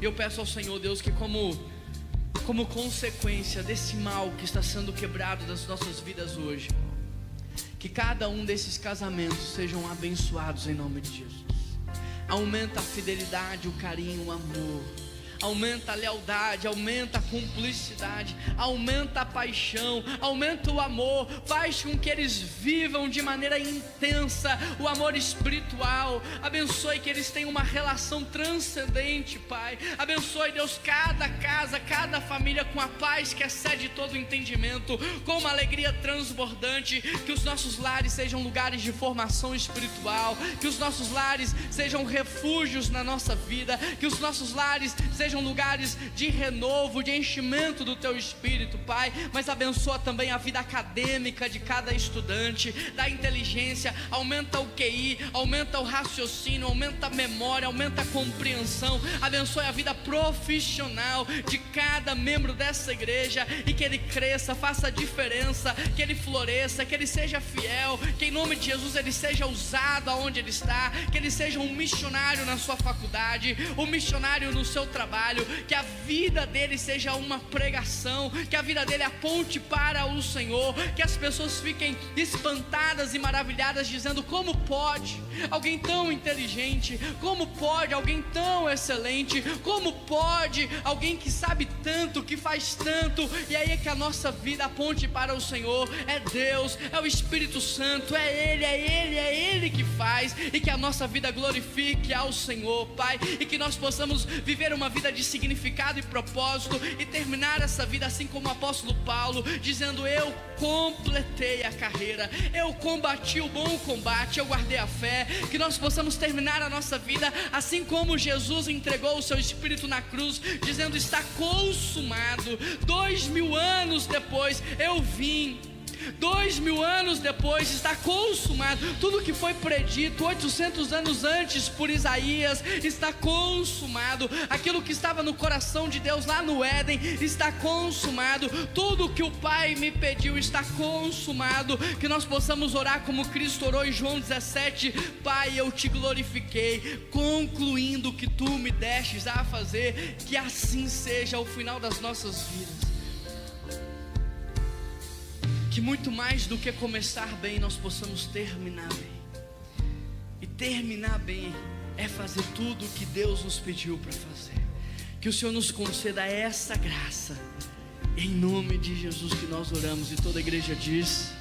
Eu peço ao Senhor Deus que como consequência desse mal que está sendo quebrado das nossas vidas hoje, que cada um desses casamentos sejam abençoados em nome de Jesus. Aumenta a fidelidade, o carinho, o amor, aumenta a lealdade, aumenta a cumplicidade, aumenta a paixão, aumenta o amor, faz com que eles vivam de maneira intensa o amor espiritual. Abençoe que eles tenham uma relação transcendente, Pai. Abençoe, Deus, cada casa, cada família com a paz que excede todo o entendimento, com uma alegria transbordante. Que os nossos lares sejam lugares de formação espiritual, que os nossos lares sejam refúgios na nossa vida, que os nossos lares sejam lugares de renovo, de enchimento do Teu Espírito, Pai. Mas abençoa também a vida acadêmica de cada estudante, da inteligência, aumenta o QI, aumenta o raciocínio, aumenta a memória, aumenta a compreensão. Abençoe a vida profissional de cada membro dessa igreja, e que ele cresça, faça a diferença, que ele floresça, que ele seja fiel, que em nome de Jesus ele seja usado aonde ele está, que ele seja um missionário na sua faculdade, um missionário no seu trabalho, que a vida dele seja uma pregação, que a vida dele aponte para o Senhor, que as pessoas fiquem espantadas e maravilhadas, dizendo: como pode alguém tão inteligente, como pode alguém tão excelente, como pode alguém que sabe tanto, que faz tanto. E aí é que a nossa vida aponte para o Senhor. É Deus, é o Espírito Santo, é Ele que faz, e que a nossa vida glorifique ao Senhor, Pai, e que nós possamos viver uma vida de significado e propósito, e terminar essa vida assim como o apóstolo Paulo, dizendo: eu completei a carreira, eu combati o bom combate, eu guardei a fé. Que nós possamos terminar a nossa vida assim como Jesus entregou o seu Espírito na cruz, dizendo: está consumado. 2000 anos depois eu vim, 2000 anos depois está consumado. Tudo que foi predito 800 anos antes por Isaías está consumado. Aquilo que estava no coração de Deus lá no Éden está consumado. Tudo que o Pai me pediu está consumado. Que nós possamos orar como Cristo orou em João 17: Pai, eu te glorifiquei, concluindo o que tu me destes a fazer. Que assim seja ao final das nossas vidas. Que muito mais do que começar bem, nós possamos terminar bem. E terminar bem é fazer tudo o que Deus nos pediu para fazer. Que o Senhor nos conceda essa graça. Em nome de Jesus que nós oramos. E toda a igreja diz...